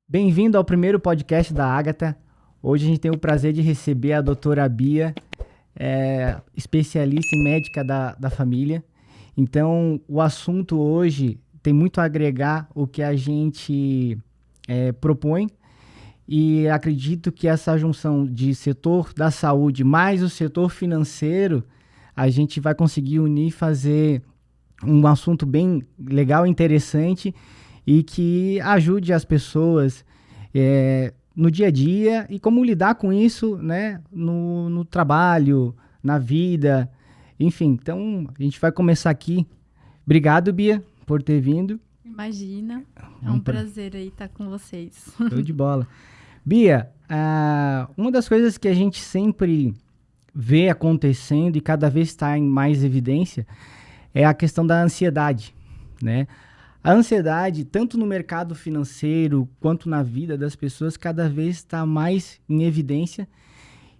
Bem-vindo ao primeiro podcast da Ágata. Hoje a gente tem o prazer de receber a doutora Bia, especialista em médica da família. Então, o assunto hoje tem muito a agregar o que a gente propõe, e acredito que essa junção de setor da saúde mais o setor financeiro, a gente vai conseguir unir e fazer um assunto bem legal, interessante e que ajude as pessoas no dia a dia e como lidar com isso, né, no trabalho, na vida, enfim. Então, a gente vai começar aqui. Obrigado, Bia, por ter vindo. Imagina, é um prazer aí estar com vocês. Show de bola. Bia, uma das coisas que a gente sempre vê acontecendo e cada vez está em mais evidência é a questão da ansiedade, né? A ansiedade, tanto no mercado financeiro quanto na vida das pessoas, cada vez está mais em evidência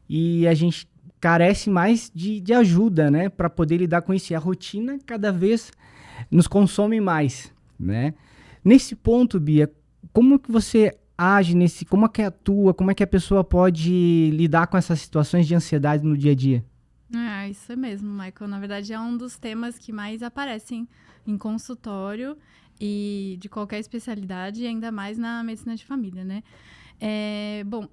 e a gente carece mais de ajuda, né, para poder lidar com isso. E a rotina cada vez nos consome mais, né? Nesse ponto, Bia, como que você age como é que atua, como é que a pessoa pode lidar com essas situações de ansiedade no dia a dia? Isso mesmo, Michael. Na verdade, é um dos temas que mais aparecem em consultório e de qualquer especialidade, e ainda mais na medicina de família, né? Bom,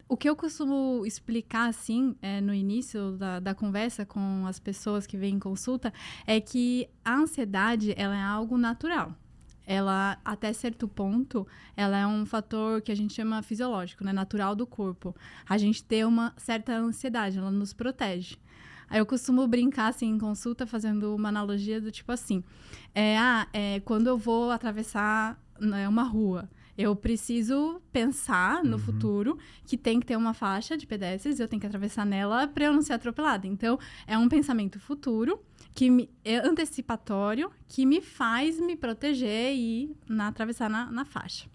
o que eu costumo explicar, assim, no início da conversa com as pessoas que vêm em consulta, é que a ansiedade, ela é algo natural. Ela, até certo ponto, ela é um fator que a gente chama fisiológico, né? Natural do corpo. A gente tem uma certa ansiedade, ela nos protege. Aí eu costumo brincar, assim, em consulta, fazendo uma analogia do tipo assim, quando eu vou atravessar, né, uma rua, eu preciso pensar no futuro que tem que ter uma faixa de pedestres, eu tenho que atravessar nela para eu não ser atropelada. Então, é um pensamento futuro, é antecipatório, que me faz me proteger e atravessar na faixa.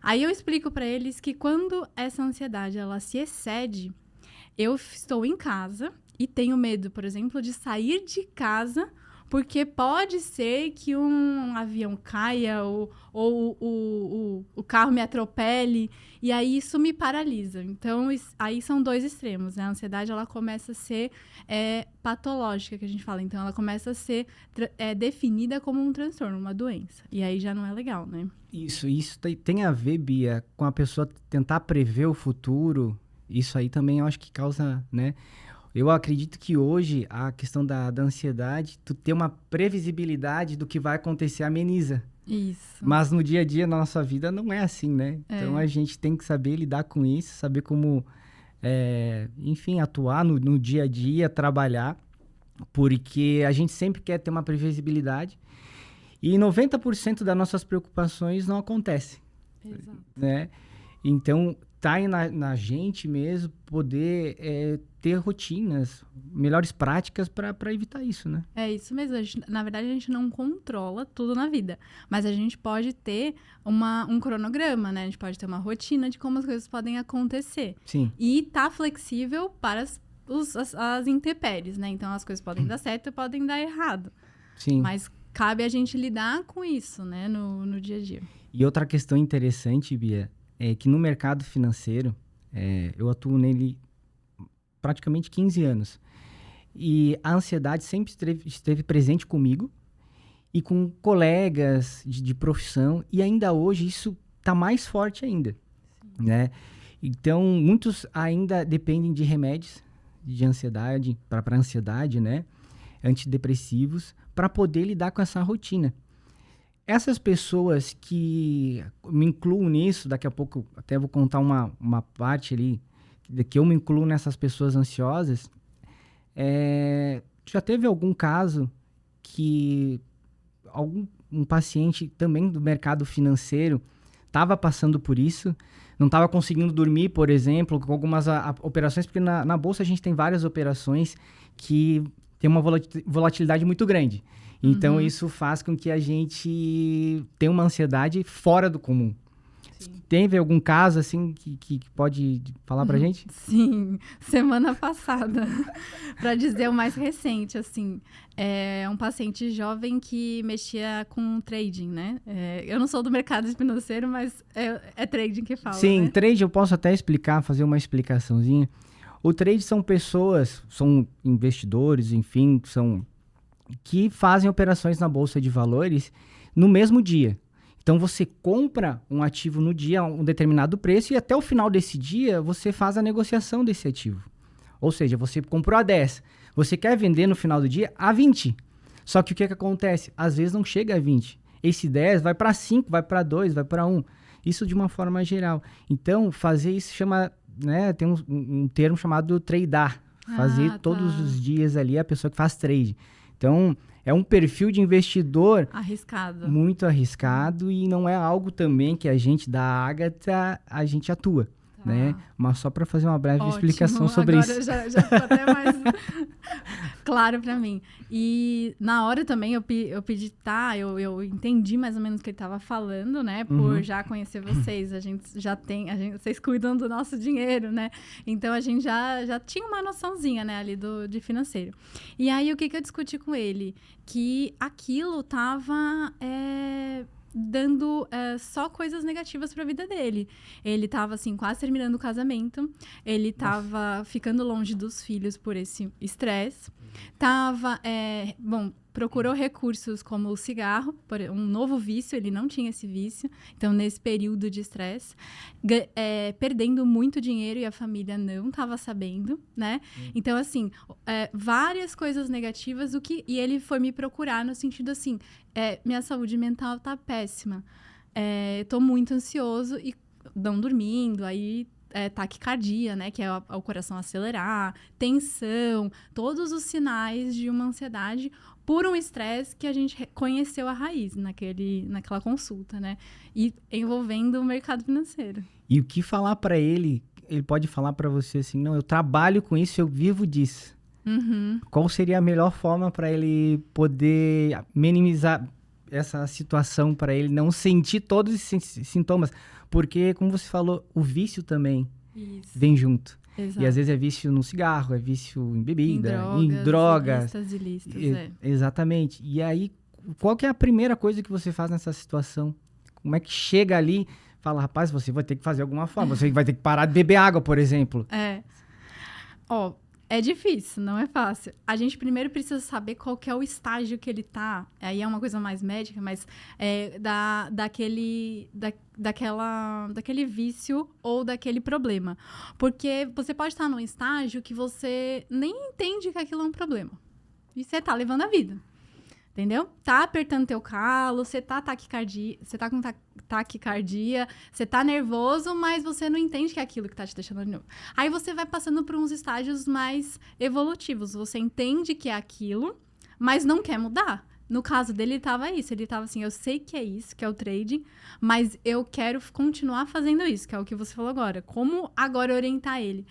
Aí eu explico para eles que quando essa ansiedade ela se excede, eu estou em casa e tenho medo, por exemplo, de sair de casa porque pode ser que um avião caia ou o carro me atropele, e aí isso me paralisa. Então, aí são dois extremos, né? A ansiedade, ela começa a ser patológica, que a gente fala. Então, ela começa a ser definida como um transtorno, uma doença. E aí já não é legal, né? Isso tem a ver, Bia, com a pessoa tentar prever o futuro. Isso aí também eu acho que causa, né? Eu acredito que hoje a questão da ansiedade, tu ter uma previsibilidade do que vai acontecer ameniza. Isso. Mas no dia a dia, na nossa vida, não é assim, né? Então a gente tem que saber lidar com isso, saber como, enfim, atuar no dia a dia, trabalhar, porque a gente sempre quer ter uma previsibilidade e 90% das nossas preocupações não acontecem. Exato. Né? Então, tá aí na gente mesmo poder ter rotinas, melhores práticas para evitar isso, né? É isso mesmo. Na verdade, a gente não controla tudo na vida. Mas a gente pode ter um cronograma, né? A gente pode ter uma rotina de como as coisas podem acontecer. Sim. E tá flexível para as intempéries, né? Então, as coisas podem dar certo e podem dar errado. Sim. Mas cabe a gente lidar com isso, né? No dia a dia. E outra questão interessante, Bia, é que no mercado financeiro, eu atuo nele praticamente 15 anos. E a ansiedade sempre esteve presente comigo e com colegas de profissão. E ainda hoje isso está mais forte ainda. Né? Então, muitos ainda dependem de remédios de ansiedade, para ansiedade, né? Antidepressivos, para poder lidar com essa rotina. Essas pessoas que me incluo nisso, daqui a pouco até vou contar uma parte ali, que eu me incluo nessas pessoas ansiosas, já teve algum caso que um paciente também do mercado financeiro estava passando por isso, não estava conseguindo dormir, por exemplo, com algumas operações, porque na bolsa a gente tem várias operações que tem uma volatilidade muito grande. Então, isso faz com que a gente tenha uma ansiedade fora do comum. Sim. teve algum caso, assim, que pode falar pra gente? Sim, semana passada, para dizer o mais recente, assim, é um paciente jovem que mexia com trading, né? Eu não sou do mercado financeiro, mas é trading que fala, Sim, né? trade eu posso até explicar, fazer uma explicaçãozinha. O trade são pessoas, são investidores, enfim, que fazem operações na bolsa de valores no mesmo dia. Então você compra um ativo no dia a um determinado preço e até o final desse dia você faz a negociação desse ativo. Ou seja, você comprou a 10, você quer vender no final do dia a 20. Só que o que acontece? Às vezes não chega a 20. Esse 10 vai para 5, vai para 2, vai para 1. Isso de uma forma geral. Então, fazer isso chama, né, tem um termo chamado tradear. Fazer todos os dias ali a pessoa que faz trade. Então, é um perfil de investidor arriscado, muito arriscado e não é algo também que a gente da Ágata, a gente atua, né? Mas só para fazer uma breve explicação sobre agora isso. Agora já ficou até mais claro para mim. E na hora também eu pedi, eu entendi mais ou menos o que ele estava falando, né? Por já conhecer vocês, a gente já tem, vocês cuidam do nosso dinheiro, né? Então a gente já tinha uma noçãozinha, né, ali de financeiro. E aí o que eu discuti com ele? Que aquilo tava dando só coisas negativas para a vida dele. Ele tava, assim, quase terminando o casamento. Ele tava ficando longe dos filhos por esse estresse. Tava, procurou recursos como o cigarro, um novo vício, ele não tinha esse vício. Então, nesse período de estresse, perdendo muito dinheiro e a família não estava sabendo, né? Então, assim, várias coisas negativas, e ele foi me procurar no sentido assim, minha saúde mental tá péssima, tô muito ansioso e não dormindo, aí taquicardia, né, que é o coração acelerar, tensão, todos os sinais de uma ansiedade por um estresse que a gente conheceu a raiz naquela consulta, né, e envolvendo o mercado financeiro. E o que falar para ele pode falar para você assim, não, eu trabalho com isso, eu vivo disso. Qual seria a melhor forma para ele poder minimizar essa situação, para ele não sentir todos esses sintomas? Porque, como você falou, o vício também vem junto. Exato. E às vezes é vício no cigarro, é vício em bebida, em drogas. Ilícitas, Exatamente. E aí, qual que é a primeira coisa que você faz nessa situação? Como é que chega ali, fala, rapaz, você vai ter que fazer alguma forma, você vai ter que parar de beber água, por exemplo. É difícil, não é fácil. A gente primeiro precisa saber qual que é o estágio que ele tá. Aí é uma coisa mais médica, mas daquele vício ou daquele problema. Porque você pode estar num estágio que você nem entende que aquilo é um problema. E você tá levando a vida. Entendeu? Tá apertando teu calo, você tá com taquicardia, você tá nervoso, mas você não entende que é aquilo que tá te deixando nervoso. Aí você vai passando por uns estágios mais evolutivos. Você entende que é aquilo, mas não quer mudar. No caso dele, ele tava isso. Ele tava assim, eu sei que é isso, que é o trading, mas eu quero continuar fazendo isso, que é o que você falou agora. Como agora orientar ele?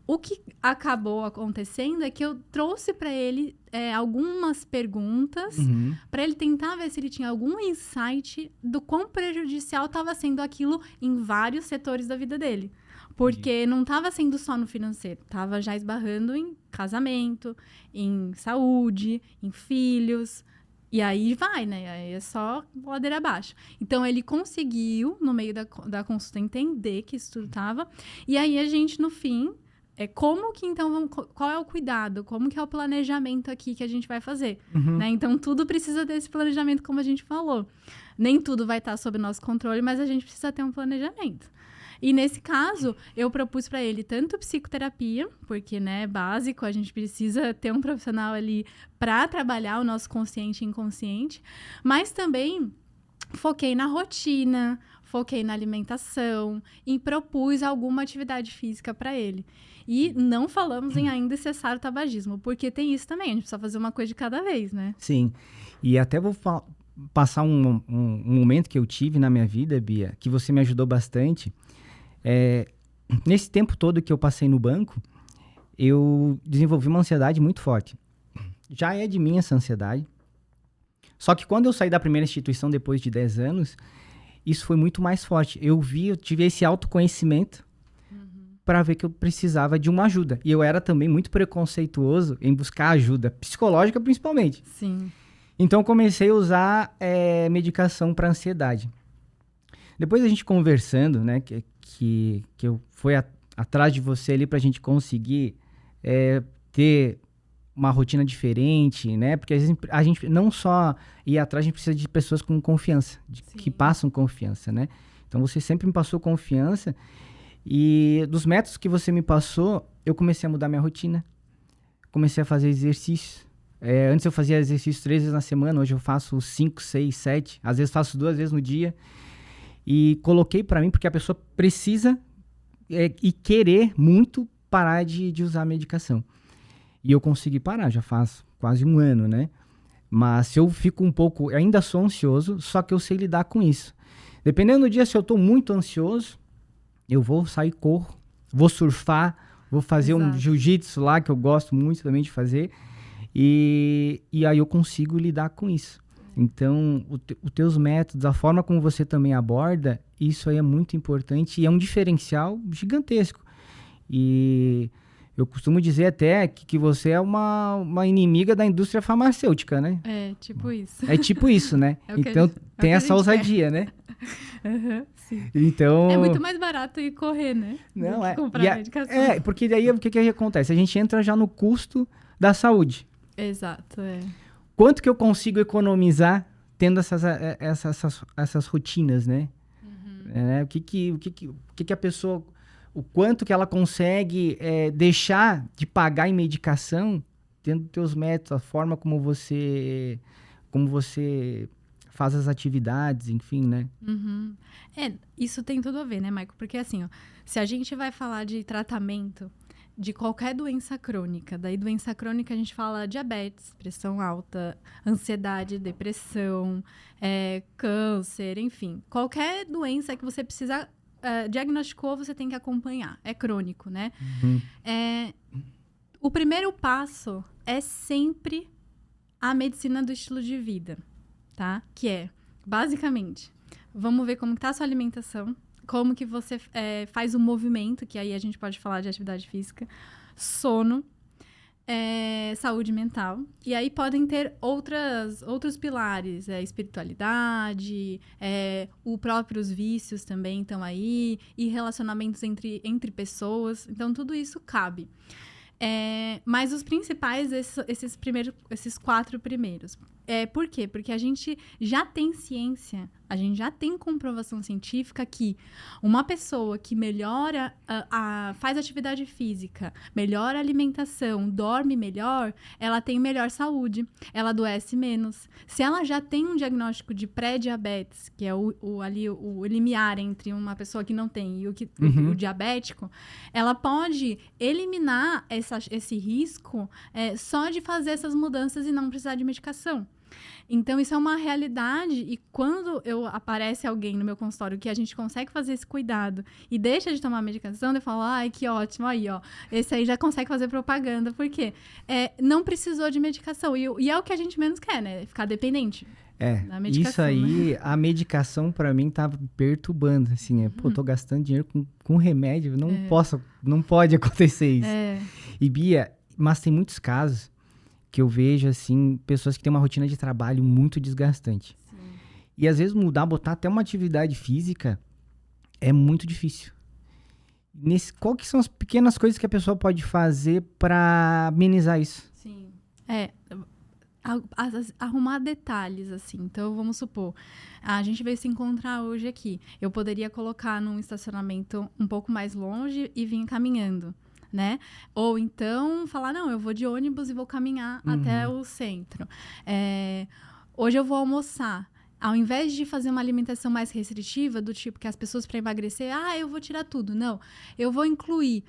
O que acabou acontecendo é que eu trouxe para ele algumas perguntas para ele tentar ver se ele tinha algum insight do quão prejudicial estava sendo aquilo em vários setores da vida dele. Porque não estava sendo só no financeiro, estava já esbarrando em casamento, em saúde, em filhos. E aí vai, né? Aí é só ladeira abaixo. Então, ele conseguiu, no meio da consulta, entender que isso tudo estava. E aí, a gente, no fim... como que, então, qual é o cuidado? Como que é o planejamento aqui que a gente vai fazer? Né? Então, tudo precisa desse planejamento, como a gente falou. Nem tudo vai estar sob nosso controle, mas a gente precisa ter um planejamento. E, nesse caso, eu propus para ele tanto psicoterapia, porque, né, básico, a gente precisa ter um profissional ali para trabalhar o nosso consciente e inconsciente, mas também foquei na rotina, foquei na alimentação e propus alguma atividade física para ele. E não falamos em ainda cessar o tabagismo, porque tem isso também, a gente precisa fazer uma coisa de cada vez, né? Sim, e até vou passar um momento que eu tive na minha vida, Bia, que você me ajudou bastante. Nesse tempo todo que eu passei no banco, eu desenvolvi uma ansiedade muito forte. Já é de mim essa ansiedade. Só que quando eu saí da primeira instituição, depois de 10 anos, isso foi muito mais forte. Eu tive esse autoconhecimento para ver que eu precisava de uma ajuda. E eu era também muito preconceituoso em buscar ajuda, psicológica principalmente. Sim. Então, eu comecei a usar medicação para ansiedade. Depois a gente conversando, né, que eu fui atrás de você ali para a gente conseguir ter uma rotina diferente, né? Porque às vezes a gente não só ir atrás, a gente precisa de pessoas com confiança, que passam confiança, né? Então, você sempre me passou confiança e dos métodos que você me passou, eu comecei a mudar minha rotina. Comecei a fazer exercícios. Antes eu fazia exercício 3 vezes na semana, hoje eu faço 5, 6, 7. Às vezes faço 2 vezes no dia. E coloquei pra mim, porque a pessoa precisa e querer muito parar de usar a medicação. E eu consegui parar, já faz quase 1 ano, né? Mas se eu fico um pouco, eu ainda sou ansioso, só que eu sei lidar com isso. Dependendo do dia, se eu tô muito ansioso, eu vou sair, corro, vou surfar, vou fazer um jiu-jitsu lá, que eu gosto muito também de fazer. E aí eu consigo lidar com isso. Então, os teus métodos, a forma como você também aborda, isso aí é muito importante e é um diferencial gigantesco. E eu costumo dizer até que você é uma inimiga da indústria farmacêutica, né? É, tipo isso. É tipo isso, né? Então, tem essa ousadia, né? Sim. Então... É muito mais barato ir correr, né? Não, comprar medicação. Porque daí o que acontece? A gente entra já no custo da saúde. Exato, Quanto que eu consigo economizar tendo essas rotinas, né? O que a pessoa... O quanto que ela consegue deixar de pagar em medicação tendo teus métodos, a forma como você faz as atividades, enfim, né? Isso tem tudo a ver, né, Maico? Porque assim, ó, se a gente vai falar de tratamento de qualquer doença crônica, daí doença crônica a gente fala diabetes, pressão alta, ansiedade, depressão, câncer, enfim. Qualquer doença que você precisa, diagnosticou, você tem que acompanhar. É crônico, né? O primeiro passo é sempre a medicina do estilo de vida, tá? Que é, basicamente, vamos ver como está a sua alimentação, como que você faz o movimento, que aí a gente pode falar de atividade física, sono, saúde mental. E aí podem ter outros pilares, espiritualidade, os próprios vícios também estão aí, e relacionamentos entre pessoas. Então, tudo isso cabe. Mas os principais, esses 4 primeiros. Por quê? Porque a gente já tem ciência, a gente já tem comprovação científica que uma pessoa que melhora, faz atividade física, melhora a alimentação, dorme melhor, ela tem melhor saúde, ela adoece menos. Se ela já tem um diagnóstico de pré-diabetes, que é o limiar entre uma pessoa que não tem e o diabético, ela pode eliminar esse risco só de fazer essas mudanças e não precisar de medicação. Então, isso é uma realidade e quando aparece alguém no meu consultório que a gente consegue fazer esse cuidado e deixa de tomar medicação, eu falo, ai, que ótimo, aí, ó, esse aí já consegue fazer propaganda, por quê? Não precisou de medicação e é o que a gente menos quer, né? Ficar dependente da medicação. Isso aí, né? A medicação pra mim tava perturbando, assim, tô gastando dinheiro com remédio, não pode acontecer isso. E Bia, mas tem muitos casos que eu vejo, assim, pessoas que têm uma rotina de trabalho muito desgastante. Sim. E, às vezes, botar até uma atividade física é muito difícil. Qual que são as pequenas coisas que a pessoa pode fazer para amenizar isso? Sim. Arrumar detalhes, assim. Então, vamos supor, a gente veio se encontrar hoje aqui. Eu poderia colocar num estacionamento um pouco mais longe e vir caminhando, né? Ou então falar, não, eu vou de ônibus e vou caminhar até o centro. Hoje eu vou almoçar. Ao invés de fazer uma alimentação mais restritiva, do tipo que as pessoas para emagrecer, eu vou tirar tudo. Não, eu vou incluir.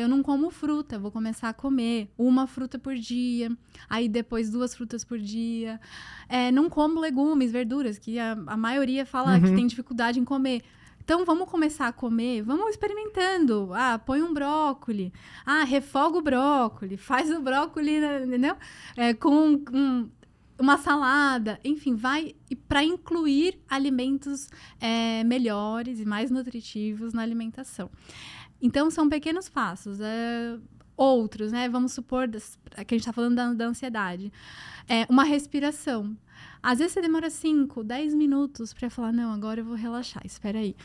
Eu não como fruta, vou começar a comer 1 fruta por dia, aí depois 2 frutas por dia. Não como legumes, verduras, que a maioria fala que tem dificuldade em comer. Então, vamos começar a comer, vamos experimentando. Põe um brócoli. Refoga o brócoli, faz o brócoli, entendeu? Com uma salada, enfim, vai para incluir alimentos melhores e mais nutritivos na alimentação. Então, são pequenos passos. Outros, né? Vamos supor que a gente está falando da ansiedade. Uma respiração. Às vezes você demora 5, 10 minutos para falar, não, agora eu vou relaxar, espera aí.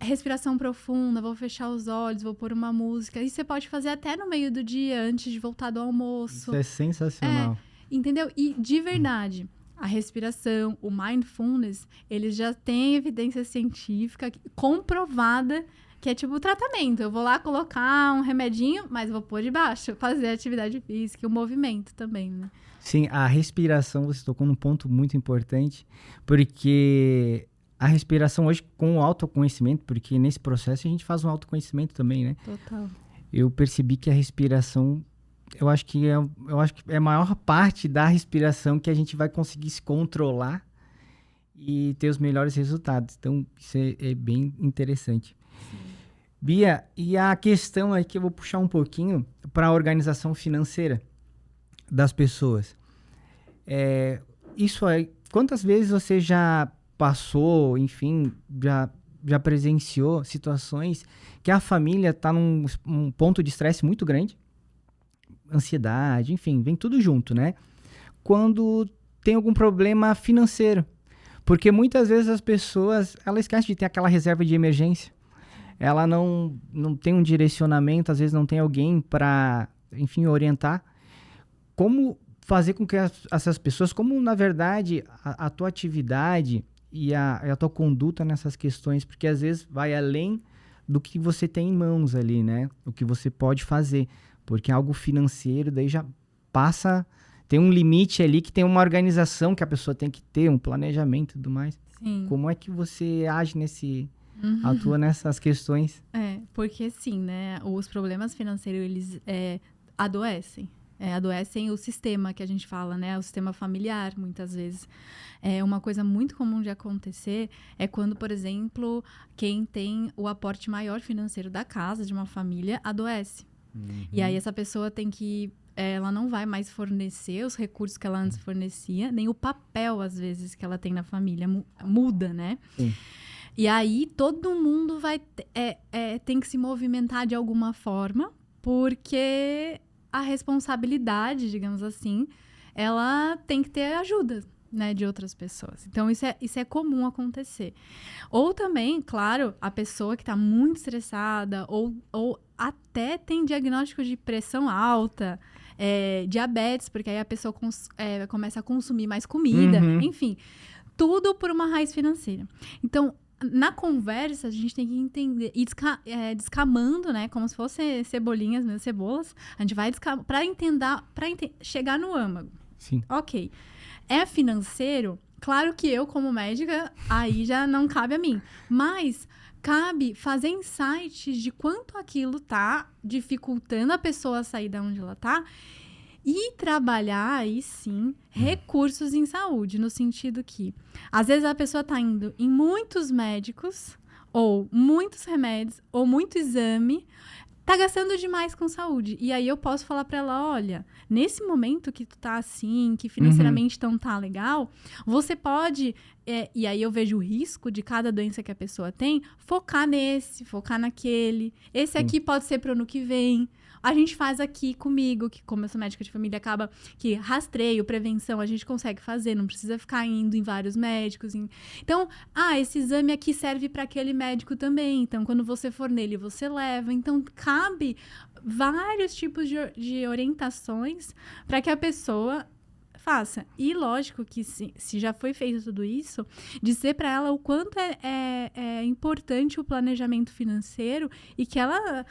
Respiração profunda, vou fechar os olhos, vou pôr uma música. Isso você pode fazer até no meio do dia, antes de voltar do almoço. Isso é sensacional. Entendeu? E, de verdade, a respiração, o mindfulness, eles já têm evidência científica comprovada que é tipo tratamento. Eu vou lá colocar um remedinho, mas vou pôr de baixo, fazer atividade física e o movimento também, né? Sim, a respiração, você tocou num ponto muito importante, porque a respiração hoje com o autoconhecimento, porque nesse processo a gente faz um autoconhecimento também, né? Total. Eu percebi que a respiração, eu acho que é a maior parte da respiração que a gente vai conseguir se controlar e ter os melhores resultados. Então, isso é bem interessante. Sim. Bia, e a questão aqui eu vou puxar um pouquinho para a organização financeira das pessoas. Isso aí, quantas vezes você já passou, enfim, já presenciou situações que a família está num ponto de estresse muito grande, ansiedade, enfim, vem tudo junto, né? Quando tem algum problema financeiro. Porque muitas vezes as pessoas, ela esquece de ter aquela reserva de emergência. Ela não tem um direcionamento, às vezes não tem alguém para, enfim, orientar. Como fazer com que essas pessoas, como na verdade a tua atividade e a tua conduta nessas questões, porque às vezes vai além do que você tem em mãos ali, né? O que você pode fazer, porque algo financeiro daí já passa, tem um limite ali que tem uma organização que a pessoa tem que ter, um planejamento e tudo mais. Sim. Como é que você age atua nessas questões? Porque sim, né? Os problemas financeiros, eles adoecem. Adoecem o sistema que a gente fala, né? O sistema familiar, muitas vezes. Uma coisa muito comum de acontecer é quando, por exemplo, quem tem o aporte maior financeiro da casa, de uma família, adoece. Uhum. E aí essa pessoa tem que... ela não vai mais fornecer os recursos que ela antes fornecia, nem o papel, às vezes, que ela tem na família muda, né? Sim. E aí todo mundo tem que se movimentar de alguma forma, porque a responsabilidade, digamos assim, ela tem que ter ajuda, né, de outras pessoas. Então, isso é comum acontecer. Ou também, claro, a pessoa que está muito estressada ou até tem diagnóstico de pressão alta, diabetes, porque aí a pessoa começa a consumir mais comida, enfim, tudo por uma raiz financeira. Então, na conversa, a gente tem que entender, ir descamando, né? Como se fossem cebolinhas, né, cebolas. A gente vai descamando para chegar no âmago. Sim. Ok. É financeiro? Claro que eu, como médica, aí já não cabe a mim. Mas cabe fazer insights de quanto aquilo tá dificultando a pessoa a sair da onde ela tá. E trabalhar, aí sim, recursos em saúde, no sentido que, às vezes, a pessoa está indo em muitos médicos, ou muitos remédios, ou muito exame, tá gastando demais com saúde. E aí eu posso falar para ela, olha, nesse momento que tu tá assim, que financeiramente não tá legal, você pode, e aí eu vejo o risco de cada doença que a pessoa tem, focar nesse, focar naquele. Esse aqui pode ser pro ano que vem. A gente faz aqui comigo, que como eu sou médica de família, acaba que rastreio, prevenção, a gente consegue fazer, não precisa ficar indo em vários médicos. Então, esse exame aqui serve para aquele médico também. Então, quando você for nele, você leva. Então, cabe vários tipos de orientações para que a pessoa faça. E lógico que se já foi feito tudo isso, dizer para ela o quanto é importante o planejamento financeiro e que ela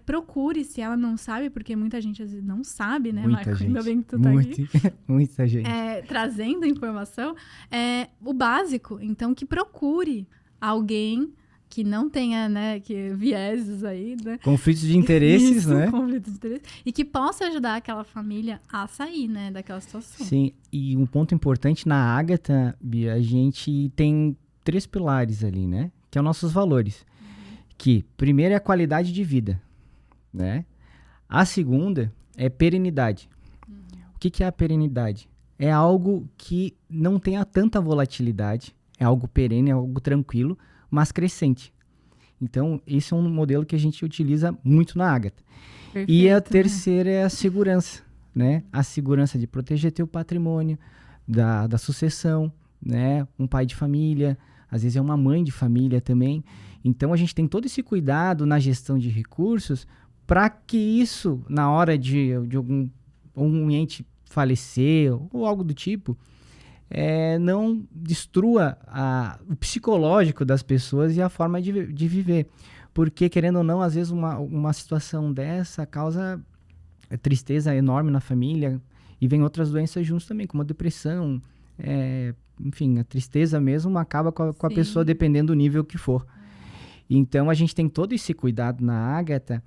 procure, se ela não sabe, porque muita gente às vezes não sabe, né, Marco? Ainda bem que tu tá aqui. Muita gente. Trazendo informação, o básico. Então, que procure alguém que não tenha, né, vieses aí, né? Conflitos de interesses, isso, né? Conflitos de interesses. E que possa ajudar aquela família a sair, né, daquela situação. Sim, e um ponto importante na Ágata, Bia, a gente tem 3 pilares ali, né? Que são nossos valores. Que, primeiro, é a qualidade de vida, né? A segunda é perenidade. que é a perenidade? É algo que não tenha tanta volatilidade, é algo perene, é algo tranquilo, mas crescente. Então, esse é um modelo que a gente utiliza muito na Ágata. Perfeito, E a né? terceira é a segurança, né? A segurança de proteger teu patrimônio, da sucessão, né? Um pai de família, às vezes é uma mãe de família também. Então, a gente tem todo esse cuidado na gestão de recursos para que isso, na hora de um ente falecer ou algo do tipo, não destrua o psicológico das pessoas e a forma de viver. Porque, querendo ou não, às vezes uma situação dessa causa tristeza enorme na família e vem outras doenças juntos também, como a depressão, enfim, a tristeza mesmo acaba com a pessoa dependendo do nível que for. Então, a gente tem todo esse cuidado na Ágata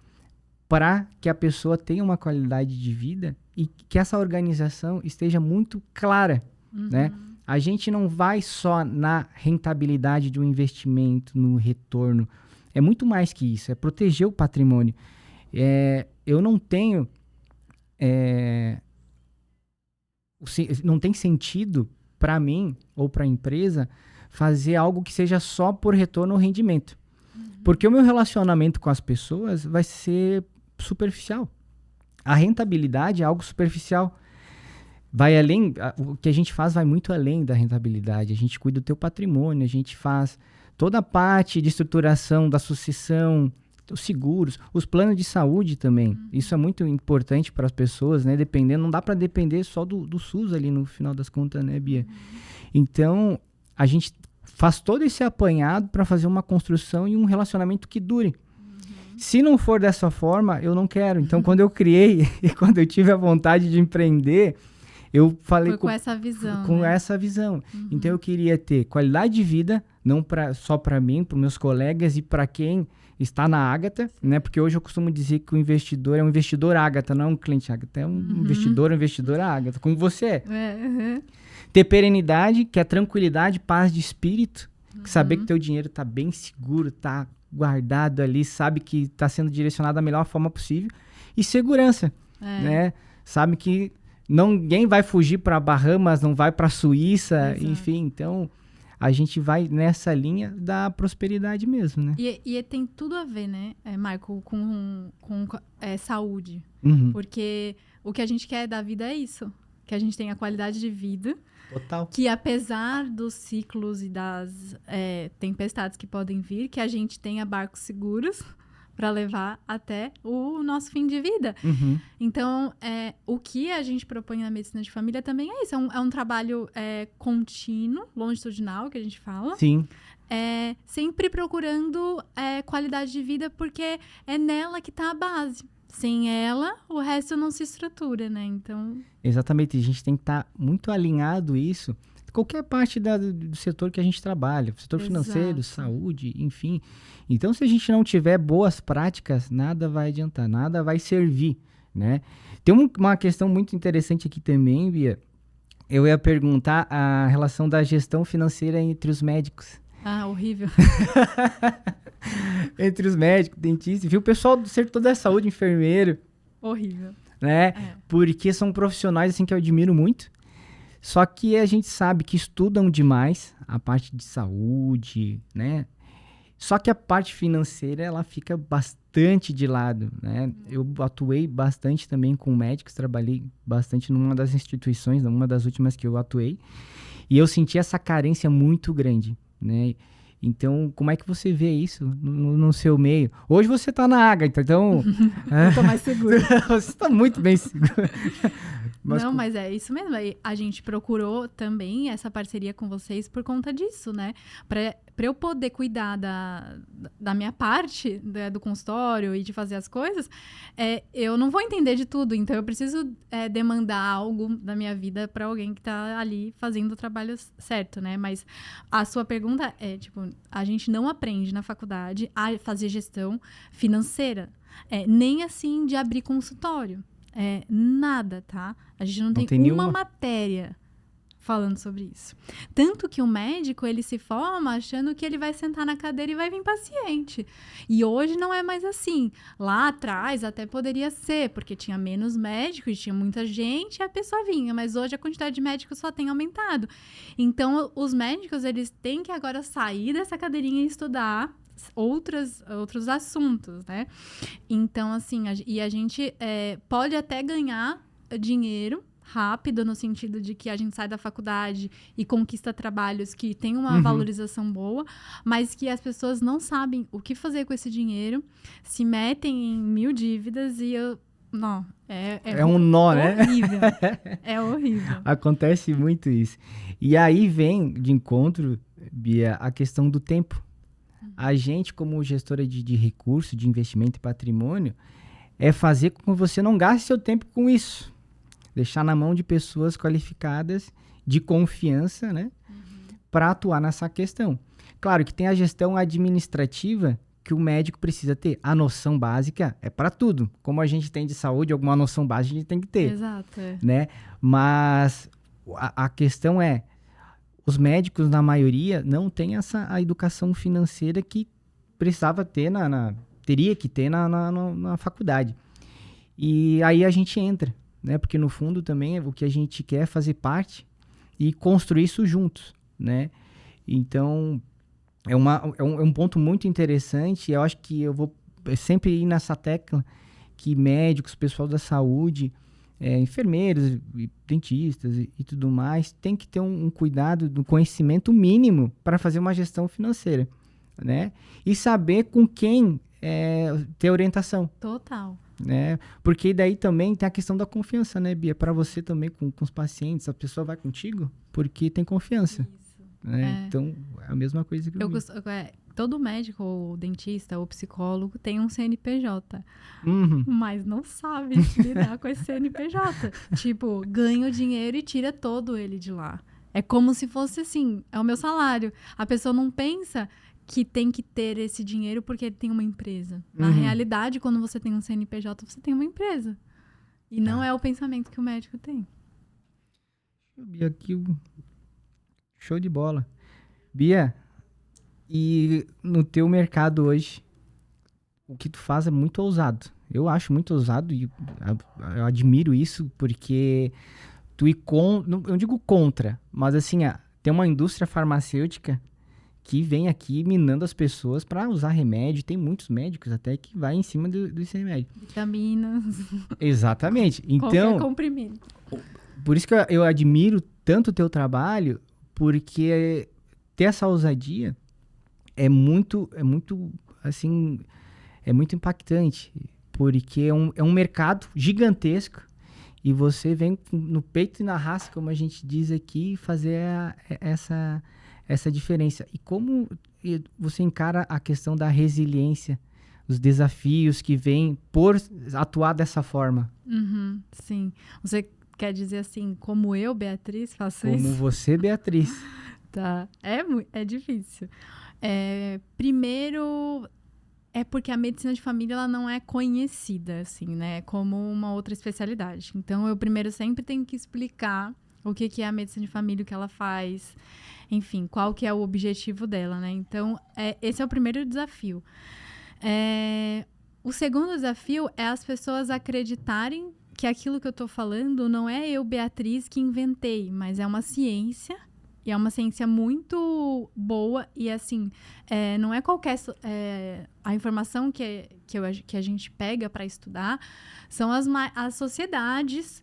para que a pessoa tenha uma qualidade de vida e que essa organização esteja muito clara, né? A gente não vai só na rentabilidade de um investimento, no retorno. É muito mais que isso, é proteger o patrimônio. Eu não tenho... não tem sentido para mim ou para a empresa fazer algo que seja só por retorno ou rendimento. Porque o meu relacionamento com as pessoas vai ser superficial. A rentabilidade é algo superficial. Vai além, o que a gente faz vai muito além da rentabilidade. A gente cuida do teu patrimônio, a gente faz toda a parte de estruturação da sucessão, os seguros, os planos de saúde também. Isso é muito importante para as pessoas, né? Não dá para depender só do SUS ali no final das contas, né, Bia? Então, a gente faz todo esse apanhado para fazer uma construção e um relacionamento que dure. Se não for dessa forma, eu não quero. Então, quando eu criei e quando eu tive a vontade de empreender, eu falei com essa visão. Com né? essa visão. Então, eu queria ter qualidade de vida, não só para mim, para os meus colegas e para quem está na Ágata, né? Porque hoje eu costumo dizer que o investidor é um investidor Ágata, não é um cliente Ágata, é um investidora Ágata, como você é. Ter perenidade, que é tranquilidade, paz de espírito, saber que teu dinheiro está bem seguro, está guardado ali, sabe que está sendo direcionado da melhor forma possível. E segurança, né? Sabe que ninguém vai fugir para Bahamas, não vai para Suíça, enfim. Então, a gente vai nessa linha da prosperidade mesmo, né? E tem tudo a ver, né, Michael, com saúde. Porque o que a gente quer da vida é isso. Que a gente tenha qualidade de vida. Total. Que apesar dos ciclos e das tempestades que podem vir, que a gente tenha barcos seguros para levar até o nosso fim de vida. Então, o que a gente propõe na medicina de família também é isso. É um trabalho contínuo, longitudinal, que a gente fala. Sim. Sempre procurando qualidade de vida, porque é nela que está a base. Sem ela, o resto não se estrutura, né? Então... Exatamente. A gente tem que estar muito alinhado isso. Qualquer parte do setor que a gente trabalha. Setor financeiro, saúde, enfim. Então, se a gente não tiver boas práticas, nada vai adiantar, nada vai servir, né? Tem uma questão muito interessante aqui também, Bia. Eu ia perguntar a relação da gestão financeira entre os médicos. Ah, horrível. Entre os médicos, dentistas, viu? O pessoal do setor da saúde, enfermeiro. Horrível. Né? Porque são profissionais assim que eu admiro muito. Só que a gente sabe que estudam demais a parte de saúde, né? Só que a parte financeira, ela fica bastante de lado, né? Eu atuei bastante também com médicos, trabalhei bastante numa das instituições, numa das últimas que eu atuei. E eu senti essa carência muito grande, né? Então, como é que você vê isso no seu meio? Hoje você está na Ágata, então... Eu estou mais segura. Você está muito bem segura. Mas é isso mesmo. A gente procurou também essa parceria com vocês por conta disso, né? Para eu poder cuidar da minha parte do consultório e de fazer as coisas, eu não vou entender de tudo. Então, eu preciso demandar algo da minha vida para alguém que está ali fazendo o trabalho certo, né? Mas a sua pergunta é, tipo, a gente não aprende na faculdade a fazer gestão financeira. Nem assim de abrir consultório. Nada, tá? A gente não tem uma matéria falando sobre isso. Tanto que o médico, ele se forma achando que ele vai sentar na cadeira e vai vir paciente. E hoje não é mais assim. Lá atrás até poderia ser, porque tinha menos médicos, tinha muita gente e a pessoa vinha. Mas hoje a quantidade de médicos só tem aumentado. Então, os médicos, eles têm que agora sair dessa cadeirinha e estudar outros assuntos, né? Então, assim, a gente pode até ganhar dinheiro rápido, no sentido de que a gente sai da faculdade e conquista trabalhos que tem uma valorização boa, mas que as pessoas não sabem o que fazer com esse dinheiro, se metem em 1000 dívidas e não, é um nó, horrível, né? É horrível. Acontece muito isso. E aí vem de encontro, Bia, a questão do tempo. A gente, como gestora de recurso, de investimento e patrimônio, é fazer com que você não gaste seu tempo com isso. Deixar na mão de pessoas qualificadas, de confiança, né? Para atuar nessa questão. Claro que tem a gestão administrativa que o médico precisa ter. A noção básica é para tudo. Como a gente tem de saúde, alguma noção básica a gente tem que ter. Exato. Né? Mas a questão é, os médicos, na maioria, não têm a educação financeira que precisava ter, teria que ter na faculdade. E aí a gente entra, né? Porque no fundo também o que a gente quer é fazer parte e construir isso juntos, né? Então, é um ponto muito interessante. Eu acho que eu vou sempre ir nessa tecla que médicos, pessoal da saúde, enfermeiros, dentistas e tudo mais, tem que ter um cuidado do conhecimento mínimo para fazer uma gestão financeira, né? E saber com quem ter orientação. Total. Né? Porque daí também tem a questão da confiança, né, Bia? Para você também, com os pacientes, a pessoa vai contigo porque tem confiança. Isso. Né? Então, é a mesma coisa que todo médico, ou dentista, ou psicólogo tem um CNPJ, mas não sabe lidar com esse CNPJ. Tipo, ganha o dinheiro e tira todo ele de lá. É como se fosse assim, é o meu salário. A pessoa não pensa que tem que ter esse dinheiro porque ele tem uma empresa. Na realidade, quando você tem um CNPJ, você tem uma empresa. E não é o pensamento que o médico tem. Bia, aqui, show de bola. Bia, e no teu mercado hoje, o que tu faz é muito ousado. Eu acho muito ousado e eu admiro isso porque tu eu digo contra, mas assim, tem uma indústria farmacêutica que vem aqui minando as pessoas para usar remédio. Tem muitos médicos até que vai em cima desse remédio. Vitaminas. Exatamente. Então, qualquer comprimido. Por isso que eu admiro tanto o teu trabalho, porque ter essa ousadia é muito assim, é muito impactante, porque é um mercado gigantesco e você vem no peito e na raça, como a gente diz aqui, fazer essa diferença. E como você encara a questão da resiliência, os desafios que vêm por atuar dessa forma? Sim. Você quer dizer assim, como eu, Beatriz, faço isso? Como você, Beatriz. Tá. É difícil. Primeiro, é porque a medicina de família ela não é conhecida, assim, né? Como uma outra especialidade. Então, eu primeiro sempre tenho que explicar o que é a medicina de família, o que ela faz, enfim, qual que é o objetivo dela, né? Então, esse é o primeiro desafio. O segundo desafio é as pessoas acreditarem que aquilo que eu tô falando não é eu, Beatriz, que inventei, mas é uma ciência, e é uma ciência muito boa, e assim, não é qualquer... a informação que a gente pega para estudar são as sociedades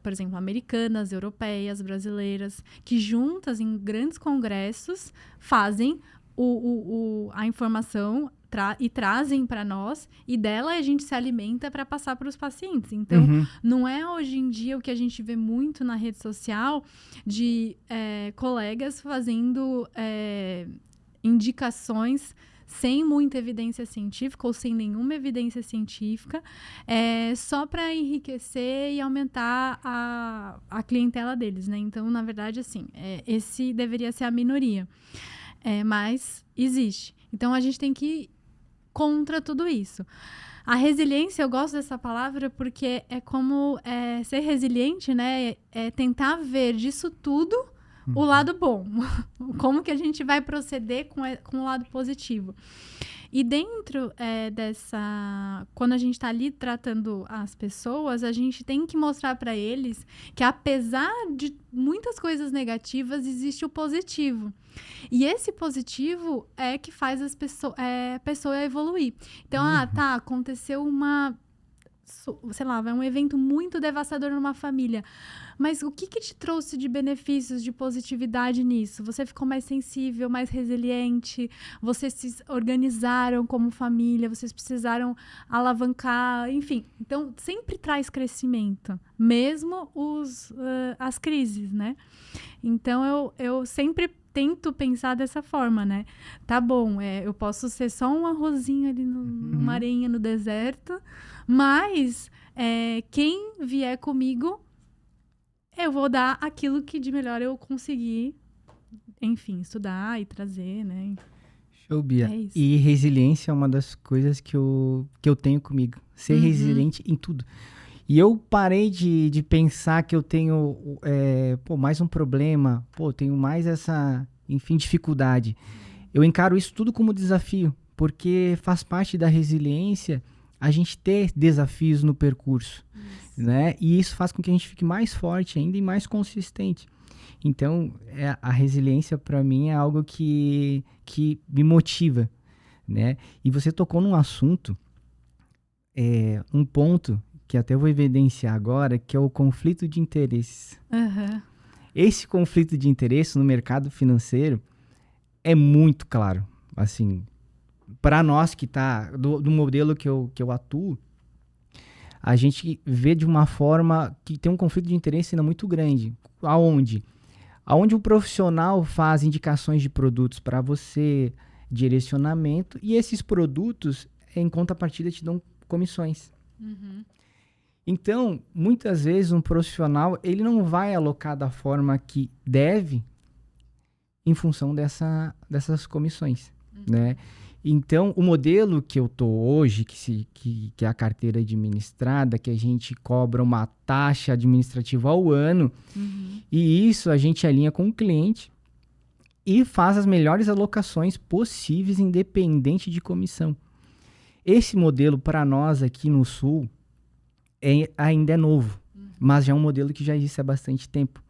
por exemplo, americanas, europeias, brasileiras, que juntas em grandes congressos fazem a informação e trazem para nós, e dela a gente se alimenta para passar para os pacientes. Então, não é hoje em dia o que a gente vê muito na rede social de colegas fazendo indicações sem muita evidência científica ou sem nenhuma evidência científica, só para enriquecer e aumentar a clientela deles, né? Então, na verdade, assim, esse deveria ser a minoria, mas existe. Então, a gente tem que ir contra tudo isso. A resiliência, eu gosto dessa palavra porque é como ser resiliente, né? É tentar ver disso tudo o lado bom. Como que a gente vai proceder com o lado positivo. E dentro dessa... Quando a gente está ali tratando as pessoas, a gente tem que mostrar para eles que apesar de muitas coisas negativas, existe o positivo. E esse positivo é que faz a pessoa evoluir. Então, aconteceu sei lá, vai um evento muito devastador numa família. Mas o que te trouxe de benefícios, de positividade nisso? Você ficou mais sensível, mais resiliente, vocês se organizaram como família, vocês precisaram alavancar, enfim. Então, sempre traz crescimento, mesmo as crises, né? Então, eu sempre tento pensar dessa forma, né? Tá bom, eu posso ser só um arrozinho ali numa areinha no deserto, mas quem vier comigo, eu vou dar aquilo que de melhor eu conseguir, enfim, estudar e trazer, né? Show, Bia. E resiliência é uma das coisas que eu tenho comigo. Ser resiliente em tudo. E eu parei de pensar que eu tenho mais um problema, tenho mais essa, enfim, dificuldade. Eu encaro isso tudo como desafio, porque faz parte da resiliência a gente ter desafios no percurso, né? E isso faz com que a gente fique mais forte ainda e mais consistente. Então, a resiliência para mim é algo que me motiva, né? E você tocou num assunto, um ponto que até eu vou evidenciar agora, que é o conflito de interesses. Esse conflito de interesse no mercado financeiro é muito claro. Assim, para nós que tá do modelo que eu atuo, a gente vê de uma forma que tem um conflito de interesse ainda muito grande. Aonde o profissional faz indicações de produtos para você, direcionamento, e esses produtos, em contrapartida, te dão comissões. Então, muitas vezes, um profissional ele não vai alocar da forma que deve em função dessas comissões, né? Então, o modelo que eu tô hoje, que é a carteira administrada, que a gente cobra uma taxa administrativa ao ano, e isso a gente alinha com o cliente e faz as melhores alocações possíveis, independente de comissão. Esse modelo, para nós aqui no Sul, ainda é novo, mas já é um modelo que já existe há bastante tempo.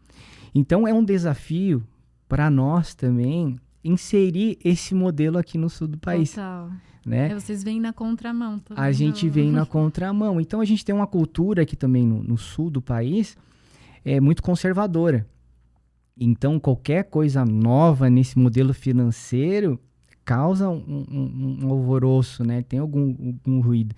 Então, é um desafio para nós também inserir esse modelo aqui no sul do país. Total. Né? Vocês vêm na contramão. A gente vem na contramão. Então, a gente tem uma cultura aqui também no sul do país muito conservadora. Então, qualquer coisa nova nesse modelo financeiro causa um alvoroço, né? Tem algum ruído.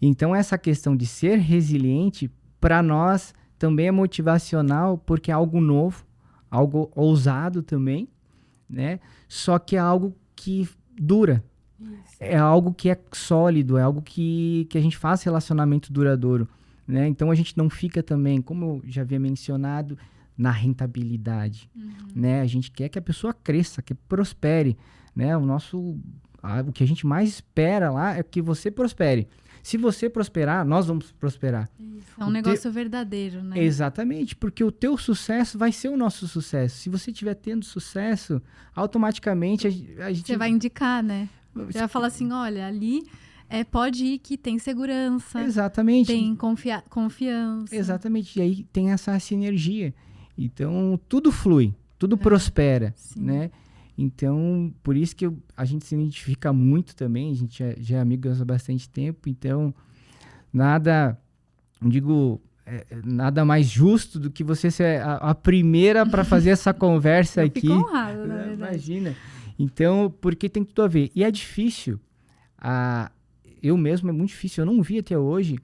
Então, essa questão de ser resiliente, para nós, também é motivacional, porque é algo novo, algo ousado também, né? Só que é algo que dura. Isso. É algo que é sólido, é algo que a gente faz relacionamento duradouro, né? Então, a gente não fica também, como eu já havia mencionado, na rentabilidade, né? A gente quer que a pessoa cresça, que prospere, né? O que a gente mais espera lá é que você prospere. Se você prosperar, nós vamos prosperar. Isso, é um negócio verdadeiro, né? Exatamente, porque o teu sucesso vai ser o nosso sucesso. Se você estiver tendo sucesso, automaticamente a gente... Você vai indicar, né? Você vai falar assim, olha, ali pode ir que tem segurança. Exatamente. Tem confiança. Exatamente, e aí tem essa sinergia. Então, tudo flui, tudo prospera, sim. Né? Então, por isso que a gente se identifica muito também, a gente já é amigo há bastante tempo, então nada mais justo do que você ser a primeira para fazer essa conversa aqui. Fico honrada, na verdade. Imagina. Então, porque tem tudo a ver. E é difícil, eu mesmo é muito difícil, eu não vi até hoje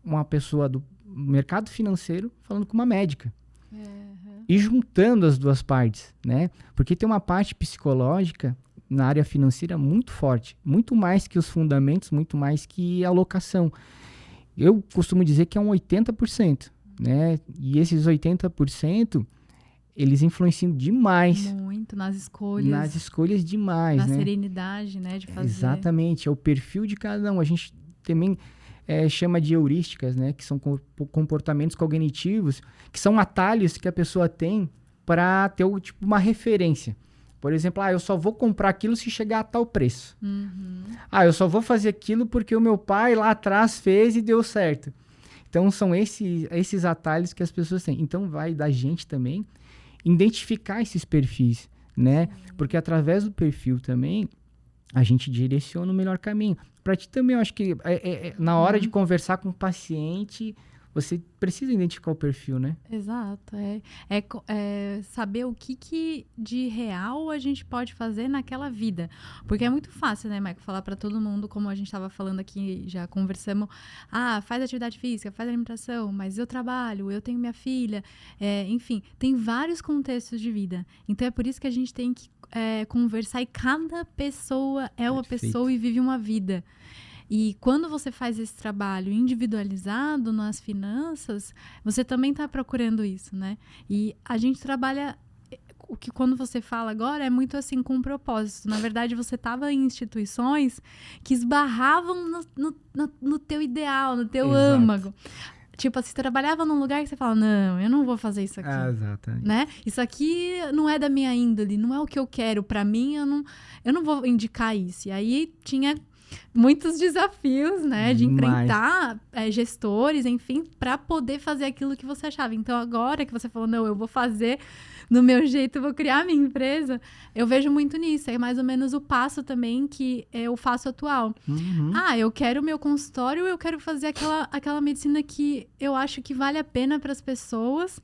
uma pessoa do mercado financeiro falando com uma médica. E juntando as duas partes, né? Porque tem uma parte psicológica na área financeira muito forte, muito mais que os fundamentos, muito mais que a alocação. Eu costumo dizer que é um 80%, né? E esses 80%, eles influenciam demais. Muito, nas escolhas. Nas escolhas demais, na né? serenidade, né? De fazer. Exatamente, é o perfil de cada um. A gente também chama de heurísticas, né? Que são comportamentos cognitivos, que são atalhos que a pessoa tem para ter tipo, uma referência. Por exemplo, eu só vou comprar aquilo se chegar a tal preço. Uhum. Eu só vou fazer aquilo porque o meu pai lá atrás fez e deu certo. Então, são esses atalhos que as pessoas têm. Então, vai da gente também identificar esses perfis, né? Porque através do perfil também, a gente direciona o melhor caminho. Para ti também, eu acho que na hora de conversar com o paciente, você precisa identificar o perfil, né? Exato. É saber o que de real a gente pode fazer naquela vida. Porque é muito fácil, né, Michael, falar para todo mundo, como a gente estava falando aqui, já conversamos, faz atividade física, faz alimentação, mas eu trabalho, eu tenho minha filha, enfim, tem vários contextos de vida. Então é por isso que a gente tem que conversar, e cada pessoa é uma pessoa e vive uma vida. E quando você faz esse trabalho individualizado nas finanças, você também está procurando isso, né? E a gente trabalha, o que quando você fala agora é muito assim com um propósito. Na verdade, você estava em instituições que esbarravam no teu ideal, no teu âmago. Tipo, você trabalhava num lugar que você fala, não, eu não vou fazer isso aqui. Exatamente. Né? Isso aqui não é da minha índole, não é o que eu quero. Para mim, eu não vou indicar isso. E aí tinha muitos desafios, né? De enfrentar gestores, enfim, para poder fazer aquilo que você achava. Então, agora que você falou, não, eu vou fazer do meu jeito, vou criar minha empresa, eu vejo muito nisso. É mais ou menos o passo também que eu faço atual. Uhum. Eu quero o meu consultório, eu quero fazer aquela medicina que eu acho que vale a pena para as pessoas.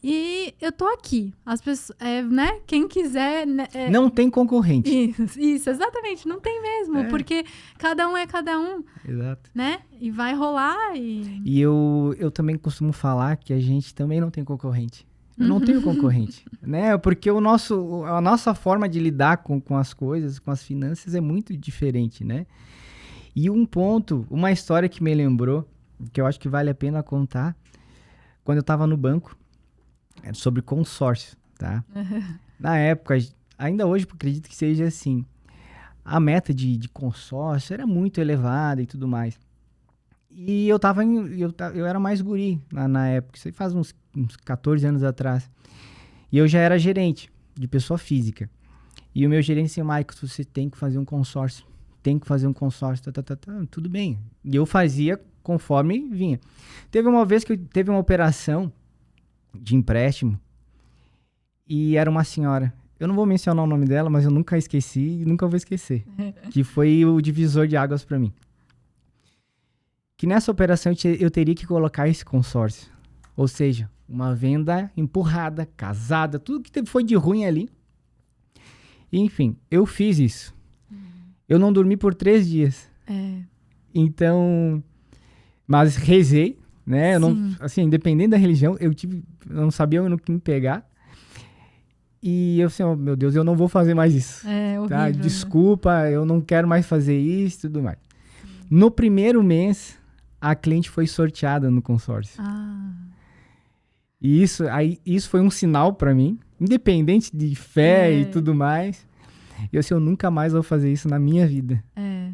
E eu tô aqui. As pessoas, né? Quem quiser... Não tem concorrente. Isso, exatamente. Não tem mesmo. Porque cada um é cada um. Exato. Né? E vai rolar E eu também costumo falar que a gente também não tem concorrente. Eu não tenho concorrente, né? Porque a nossa forma de lidar com as coisas, com as finanças é muito diferente, né? E uma história que me lembrou, que eu acho que vale a pena contar, quando eu estava no banco, era sobre consórcio, tá? Na época, ainda hoje eu acredito que seja assim, a meta de consórcio era muito elevada e tudo mais. E eu era mais guri na época, isso aí faz uns 14 anos atrás. E eu já era gerente de pessoa física. E o meu gerente disse, Michael, você tem que fazer um consórcio. Tudo bem. E eu fazia conforme vinha. Teve uma vez que teve uma operação de empréstimo e era uma senhora. Eu não vou mencionar o nome dela, mas eu nunca esqueci e nunca vou esquecer. Que foi o divisor de águas para mim. Que nessa operação eu teria que colocar esse consórcio. Ou seja, uma venda empurrada, casada, tudo que foi de ruim ali. E, enfim, eu fiz isso. Eu não dormi por 3 dias. Então, mas rezei, né? Eu não, assim, independente da religião, eu não sabia no que me pegar. E eu assim, meu Deus, eu não vou fazer mais isso. Horrível, tá? Desculpa, eu não quero mais fazer isso e tudo mais. No primeiro mês, a cliente foi sorteada no consórcio. E isso foi um sinal para mim, independente de fé e tudo mais. Eu nunca mais vou fazer isso na minha vida.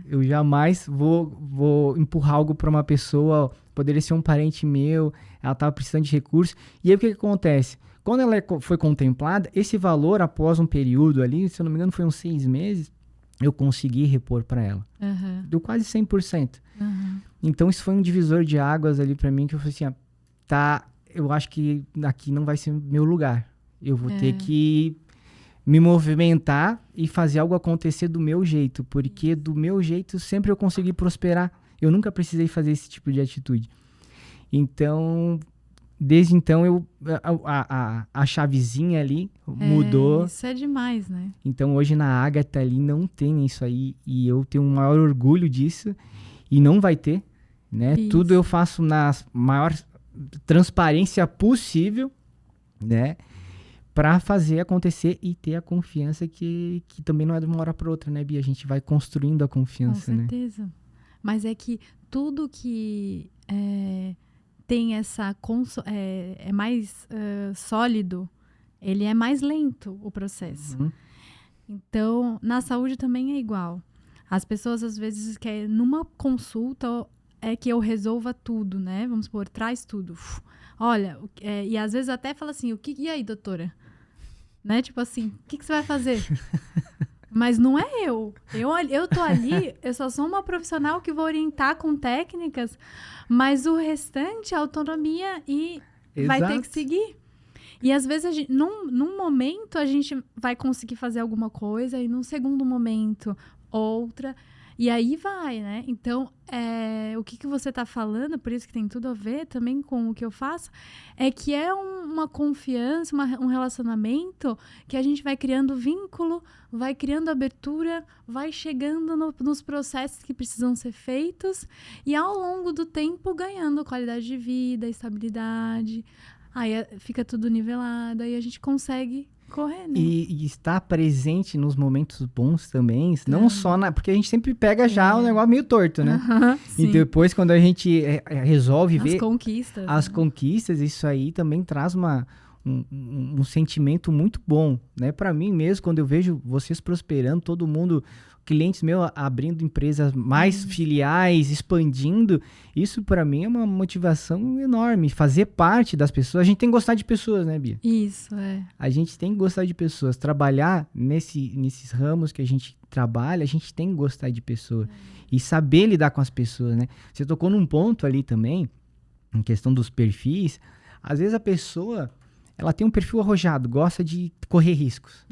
Eu jamais vou empurrar algo para uma pessoa, poderia ser um parente meu, ela estava precisando de recursos. E aí o que acontece? Quando ela foi contemplada, esse valor após um período ali, se eu não me engano foi uns 6 meses, eu consegui repor para ela. Deu quase 100%. Então isso foi um divisor de águas ali para mim, que eu falei assim, eu acho que aqui não vai ser meu lugar. Eu vou ter que me movimentar e fazer algo acontecer do meu jeito, porque do meu jeito sempre eu consegui prosperar. Eu nunca precisei fazer esse tipo de atitude. Então, desde então, a chavezinha ali mudou. Isso é demais, né? Então, hoje na Ágata ali não tem isso aí, e eu tenho um maior orgulho disso, e não vai ter, né? Isso. Tudo eu faço na maior transparência possível, né? Para fazer acontecer e ter a confiança que também não é de uma hora para outra, né, Bia? A gente vai construindo a confiança, né? Com certeza. Né? Mas é que tudo que tem essa... é mais sólido, ele é mais lento, o processo. Então, na saúde também é igual. As pessoas, às vezes, querem, numa consulta, é que eu resolva tudo, né? Vamos supor, traz tudo. Olha, e às vezes até fala assim, e aí, doutora? Né? Tipo assim, o que você vai fazer? Mas não é eu. Eu tô ali, eu só sou uma profissional que vou orientar com técnicas, mas o restante é autonomia e vai ter que seguir. E às vezes, num momento, a gente vai conseguir fazer alguma coisa, e num segundo momento, outra. E aí vai, né? Então, o que você tá falando, por isso que tem tudo a ver também com o que eu faço, é que é uma confiança, um relacionamento que a gente vai criando vínculo, vai criando abertura, vai chegando nos processos que precisam ser feitos e ao longo do tempo ganhando qualidade de vida, estabilidade. Aí fica tudo nivelado, aí a gente consegue correr, né? E estar presente nos momentos bons também, não só porque a gente sempre pega já o negócio meio torto, né? E depois, quando a gente resolve ver as conquistas, isso aí também traz um sentimento muito bom, né? Para mim mesmo, quando eu vejo vocês prosperando, todo mundo, clientes meus abrindo empresas mais filiais, expandindo, isso para mim é uma motivação enorme, fazer parte das pessoas. A gente tem que gostar de pessoas, né, Bia? Isso, A gente tem que gostar de pessoas, trabalhar nesses ramos que a gente trabalha, a gente tem que gostar de pessoas e saber lidar com as pessoas, né? Você tocou num ponto ali também, em questão dos perfis, às vezes a pessoa, ela tem um perfil arrojado, gosta de correr riscos.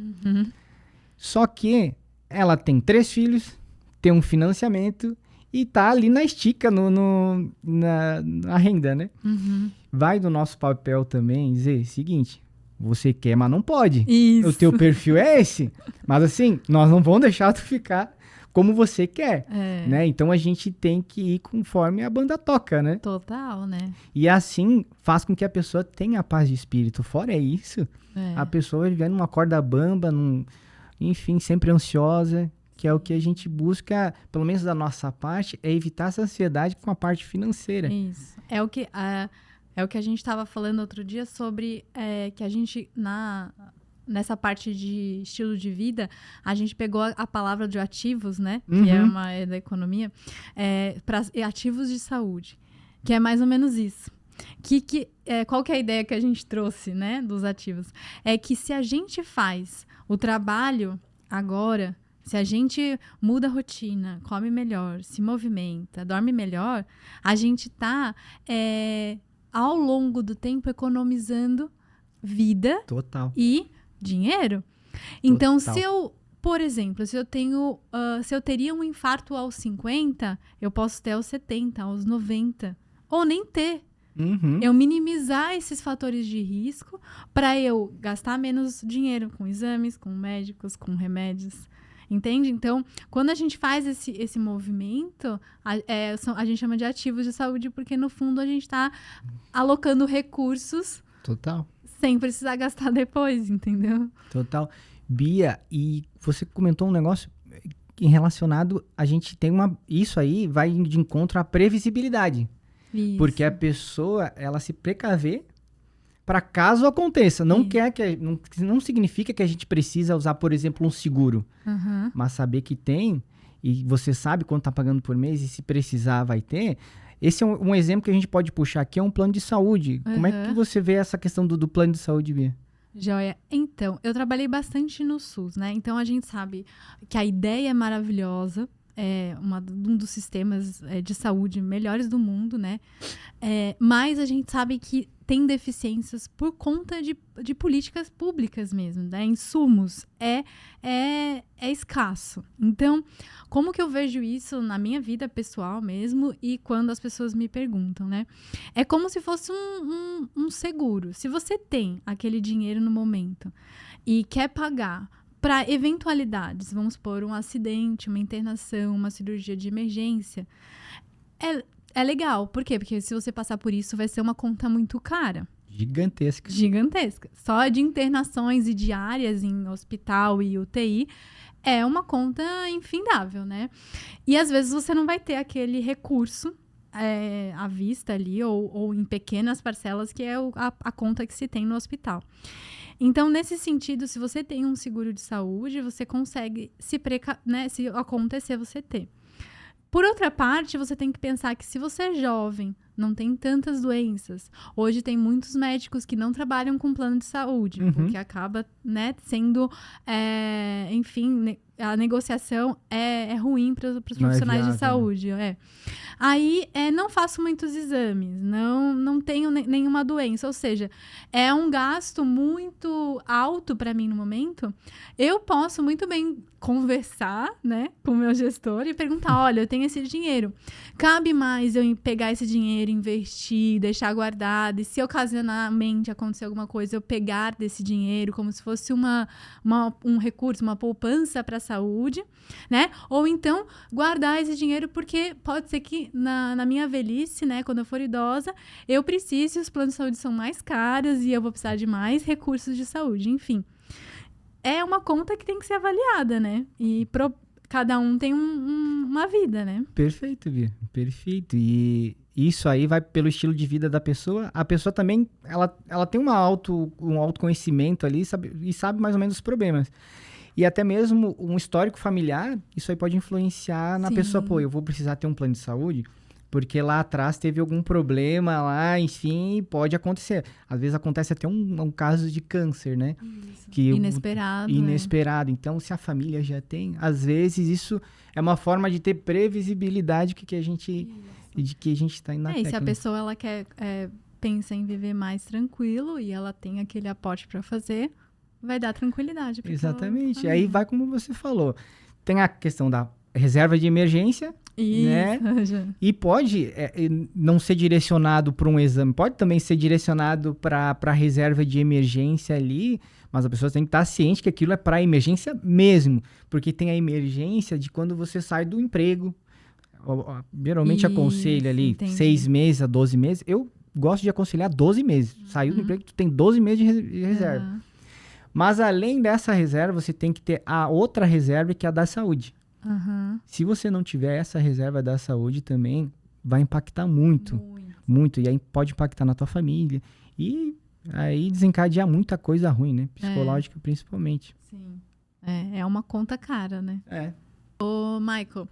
Só que ela tem 3 filhos, tem um financiamento e tá ali na estica, na renda, né? Vai do nosso papel também dizer o seguinte, você quer, mas não pode. Isso. O teu perfil é esse. Mas assim, nós não vamos deixar tu ficar como você quer, né? Então a gente tem que ir conforme a banda toca, né? Total, né? E assim faz com que a pessoa tenha paz de espírito. Fora isso, a pessoa vai vivendo numa corda bamba, enfim, sempre ansiosa, que é o que a gente busca, pelo menos da nossa parte, é evitar essa ansiedade com a parte financeira. Isso. É o que a gente estava falando outro dia sobre que a gente, nessa parte de estilo de vida, a gente pegou a palavra de ativos, né? Que é da economia, para ativos de saúde, que é mais ou menos isso. Qual que é a ideia que a gente trouxe, né, dos ativos? É que se a gente faz o trabalho agora, se a gente muda a rotina, come melhor, se movimenta, dorme melhor, a gente tá, ao longo do tempo, economizando vida e dinheiro. Então, por exemplo, se eu teria um infarto aos 50, eu posso ter aos 70, aos 90, ou nem ter. Eu minimizar esses fatores de risco para eu gastar menos dinheiro com exames, com médicos, com remédios. Entende? Então, quando a gente faz esse movimento, a gente chama de ativos de saúde, porque no fundo a gente está alocando recursos sem precisar gastar depois, entendeu? Total. Bia, e você comentou um negócio relacionado, a gente tem isso aí vai de encontro à previsibilidade. Isso. Porque a pessoa, ela se precaver para caso aconteça. Não significa que a gente precisa usar, por exemplo, um seguro. Mas saber que tem, e você sabe quanto tá pagando por mês, e se precisar vai ter. Esse é um exemplo que a gente pode puxar aqui, é um plano de saúde. Como é que você vê essa questão do plano de saúde, Bia? Joia. Então, eu trabalhei bastante no SUS, né? Então, a gente sabe que a ideia é maravilhosa. É um dos sistemas de saúde melhores do mundo, né? Mas a gente sabe que tem deficiências por conta de políticas públicas mesmo, né? Insumos é escasso. Então, como que eu vejo isso na minha vida pessoal mesmo e quando as pessoas me perguntam, né? É como se fosse um seguro. Se você tem aquele dinheiro no momento e quer pagar para eventualidades, vamos supor, um acidente, uma internação, uma cirurgia de emergência, é legal. Por quê? Porque se você passar por isso, vai ser uma conta muito cara. Gigantesca. Só de internações e diárias em hospital e UTI é uma conta infindável, né? E às vezes você não vai ter aquele recurso à vista ali, ou em pequenas parcelas, que é a conta que se tem no hospital. Então, nesse sentido, se você tem um seguro de saúde, você consegue se acontecer, você ter. Por outra parte, você tem que pensar que se você é jovem, não tem tantas doenças. Hoje tem muitos médicos que não trabalham com plano de saúde, porque acaba, né, sendo, enfim, a negociação é ruim para os profissionais de saúde. Aí, não faço muitos exames, não tenho nenhuma doença. Ou seja, é um gasto muito alto para mim no momento. Eu posso muito bem conversar, né, com o meu gestor e perguntar, olha, eu tenho esse dinheiro. Cabe mais eu pegar esse dinheiro, investir, deixar guardado, e se ocasionalmente acontecer alguma coisa, eu pegar desse dinheiro como se fosse um recurso, uma poupança para a saúde, né? Ou então guardar esse dinheiro porque pode ser que na minha velhice, né, quando eu for idosa, eu precise, os planos de saúde são mais caros e eu vou precisar de mais recursos de saúde, enfim. É uma conta que tem que ser avaliada, né? E cada um tem uma vida, né? Perfeito, Bia. Perfeito. E isso aí vai pelo estilo de vida da pessoa. A pessoa também, ela tem um autoconhecimento ali e sabe mais ou menos os problemas. E até mesmo um histórico familiar, isso aí pode influenciar na pessoa. Pô, eu vou precisar ter um plano de saúde porque lá atrás teve algum problema lá, enfim, pode acontecer. Às vezes acontece até um caso de câncer, né? Isso. Inesperado. Então, se a família já tem, às vezes isso é uma forma de ter previsibilidade de que a gente está indo na técnica. E se a pessoa ela pensa em viver mais tranquilo e ela tem aquele aporte para fazer, vai dar tranquilidade. Exatamente. Aí vai como você falou. Tem a questão da reserva de emergência, isso, né? E pode não ser direcionado para um exame, pode também ser direcionado para a reserva de emergência ali, mas a pessoa tem que estar ciente que aquilo é para emergência mesmo, porque tem a emergência de quando você sai do emprego. Geralmente aconselho ali entendi. 6 meses a 12 meses. Eu gosto de aconselhar 12 meses. Saiu do emprego, tu tem 12 meses de reserva. Mas além dessa reserva, você tem que ter a outra reserva, que é a da saúde. Se você não tiver essa reserva da saúde também, vai impactar muito. E aí pode impactar na tua família. E aí desencadear muita coisa ruim, né? Psicológica principalmente. Sim. É uma conta cara, né? Ô, Michael,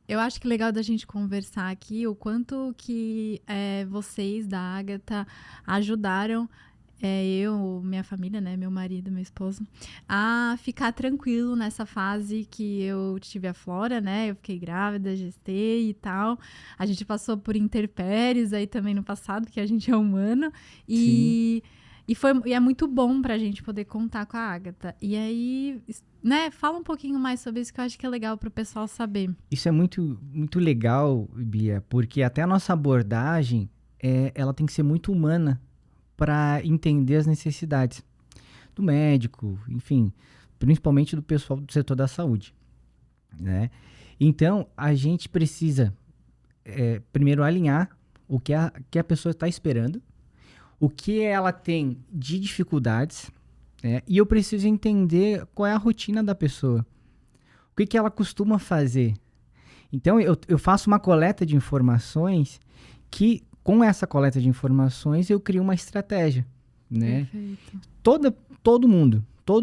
eu acho que é legal da gente conversar aqui o quanto que vocês da Ágata ajudaram eu, minha família, né, meu marido, meu esposo, a ficar tranquilo nessa fase que eu tive a Flora, né, eu fiquei grávida, gestei e tal. A gente passou por intempéries aí também no passado, porque a gente é humano, e é muito bom pra gente poder contar com a Ágata. E aí, né, fala um pouquinho mais sobre isso, que eu acho que é legal pro pessoal saber. Isso é muito, muito legal, Bia, porque até a nossa abordagem, ela tem que ser muito humana, para entender as necessidades do médico, enfim, principalmente do pessoal do setor da saúde, né? Então, a gente precisa primeiro alinhar o que a pessoa está esperando, o que ela tem de dificuldades, né? E eu preciso entender qual é a rotina da pessoa, o que ela costuma fazer. Então, eu faço uma coleta de informações que, com essa coleta de informações, eu crio uma estratégia, né? Perfeito. Todo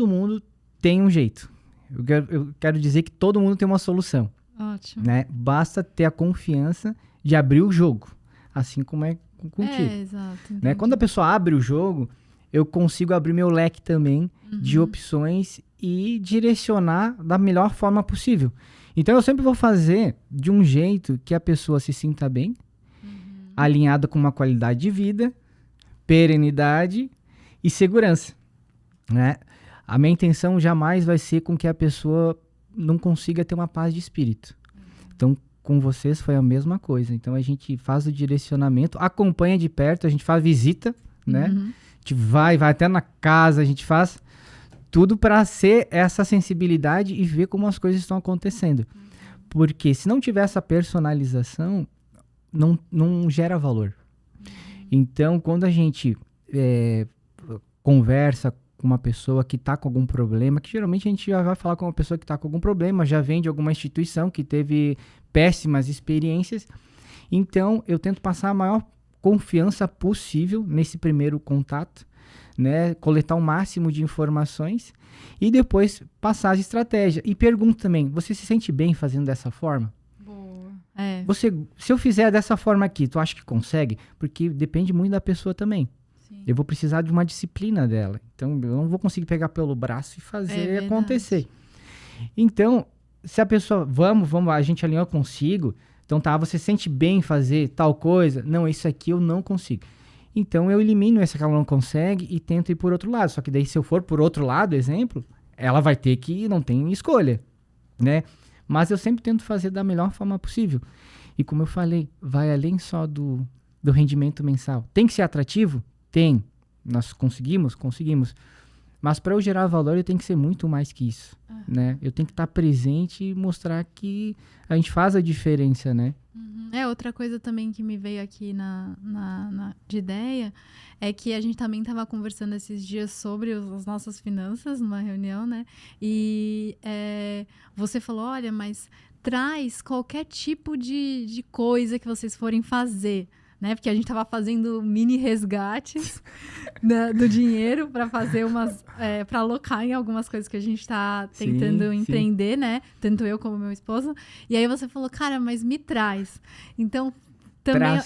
mundo tem um jeito. Eu quero dizer que todo mundo tem uma solução. Ótimo. Né? Basta ter a confiança de abrir o jogo, assim como é contigo. Exato. Né? Quando a pessoa abre o jogo, eu consigo abrir meu leque também de opções e direcionar da melhor forma possível. Então, eu sempre vou fazer de um jeito que a pessoa se sinta bem, alinhado com uma qualidade de vida, perenidade e segurança, né? A minha intenção jamais vai ser com que a pessoa não consiga ter uma paz de espírito. Então, com vocês foi a mesma coisa. Então, a gente faz o direcionamento, acompanha de perto, a gente faz visita, né? A gente vai até na casa, a gente faz tudo para ser essa sensibilidade e ver como as coisas estão acontecendo. Porque se não tiver essa personalização, não gera valor. Então, quando a gente conversa com uma pessoa que está com algum problema, que geralmente a gente já vai falar com uma pessoa que está com algum problema, já vem de alguma instituição que teve péssimas experiências, então eu tento passar a maior confiança possível nesse primeiro contato, né? Coletar o máximo de informações e depois passar as estratégias. E pergunto também, você se sente bem fazendo dessa forma? Se eu fizer dessa forma aqui, tu acha que consegue? Porque depende muito da pessoa também. Sim. Eu vou precisar de uma disciplina dela. Então, eu não vou conseguir pegar pelo braço e fazer acontecer. Então, se a pessoa, vamos, a gente alinhou, eu consigo. Então, tá, você sente bem fazer tal coisa? Não, isso aqui eu não consigo. Então, eu elimino essa que ela não consegue e tento ir por outro lado. Só que daí, se eu for por outro lado, exemplo, ela vai ter que, não tem escolha, né? Mas eu sempre tento fazer da melhor forma possível. E como eu falei, vai além só do rendimento mensal. Tem que ser atrativo? Tem. Nós conseguimos? Conseguimos. Mas para eu gerar valor, eu tenho que ser muito mais que isso, né? Eu tenho que estar presente e mostrar que a gente faz a diferença, né? Outra coisa também que me veio aqui de ideia é que a gente também estava conversando esses dias sobre as nossas finanças numa reunião, né? E você falou, olha, mas traz qualquer tipo de coisa que vocês forem fazer, né? Porque a gente estava fazendo mini resgates do dinheiro para fazer para alocar em algumas coisas que a gente está tentando empreender, né? Tanto eu como meu esposo. E aí você falou, cara, mas me traz. Então, também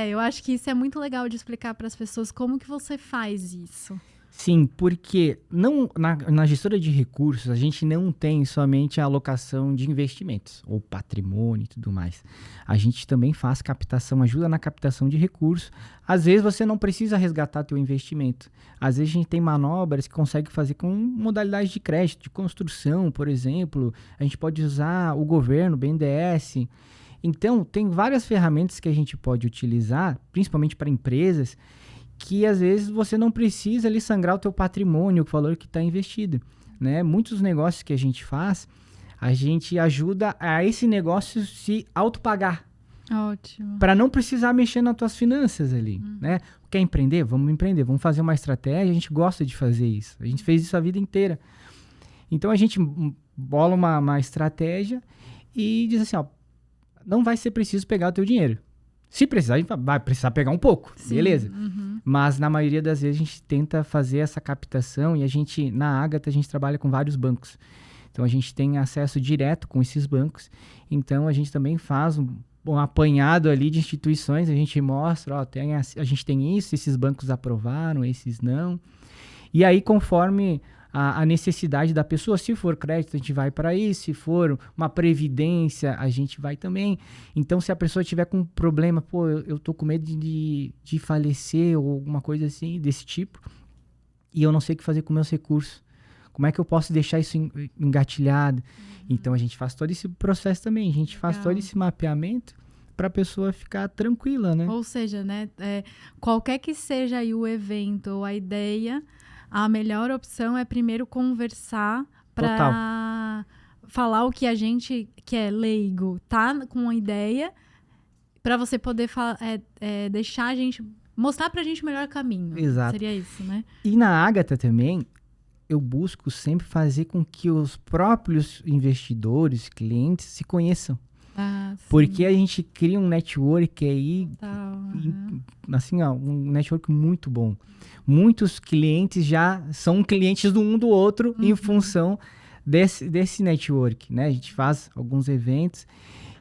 eu acho que isso é muito legal de explicar para as pessoas como que você faz isso. Sim, porque na gestora de recursos, a gente não tem somente a alocação de investimentos, ou patrimônio e tudo mais. A gente também faz captação, ajuda na captação de recursos. Às vezes você não precisa resgatar teu investimento. Às vezes a gente tem manobras que consegue fazer com modalidades de crédito, de construção, por exemplo. A gente pode usar o governo, o BNDES. Então, tem várias ferramentas que a gente pode utilizar, principalmente para empresas, que às vezes você não precisa ali sangrar o teu patrimônio, o valor que está investido, né? Muitos negócios que a gente faz, a gente ajuda a esse negócio se autopagar. Ótimo. Para não precisar mexer nas tuas finanças ali, né? Quer empreender? Vamos empreender, vamos fazer uma estratégia, a gente gosta de fazer isso. A gente fez isso a vida inteira. Então a gente bola uma estratégia e diz assim, ó, não vai ser preciso pegar o teu dinheiro. Se precisar, a gente vai precisar pegar um pouco, beleza? Mas na maioria das vezes a gente tenta fazer essa captação e na Ágata, a gente trabalha com vários bancos. Então a gente tem acesso direto com esses bancos. Então a gente também faz um apanhado ali de instituições, a gente mostra, ó, a gente tem isso, esses bancos aprovaram, esses não. E aí, conforme a necessidade da pessoa, se for crédito, a gente vai para isso, se for uma previdência, a gente vai também. Então, se a pessoa tiver com um problema, pô, eu tô com medo de falecer ou alguma coisa assim, desse tipo, e eu não sei o que fazer com meus recursos, como é que eu posso deixar isso engatilhado? Então, a gente faz todo esse processo também, a gente faz todo esse mapeamento para a pessoa ficar tranquila, né? Ou seja, né, qualquer que seja aí o evento ou a ideia, a melhor opção é primeiro conversar para falar o que a gente, que é leigo, tá com uma ideia, para você poder deixar a gente, mostrar pra gente o melhor caminho. Exato. Seria isso, né? E na Ágata também, eu busco sempre fazer com que os próprios investidores, clientes, se conheçam. Porque a gente cria um network aí, assim, ó, um network muito bom. Muitos clientes já são clientes do um do outro em função desse network, né? A gente faz alguns eventos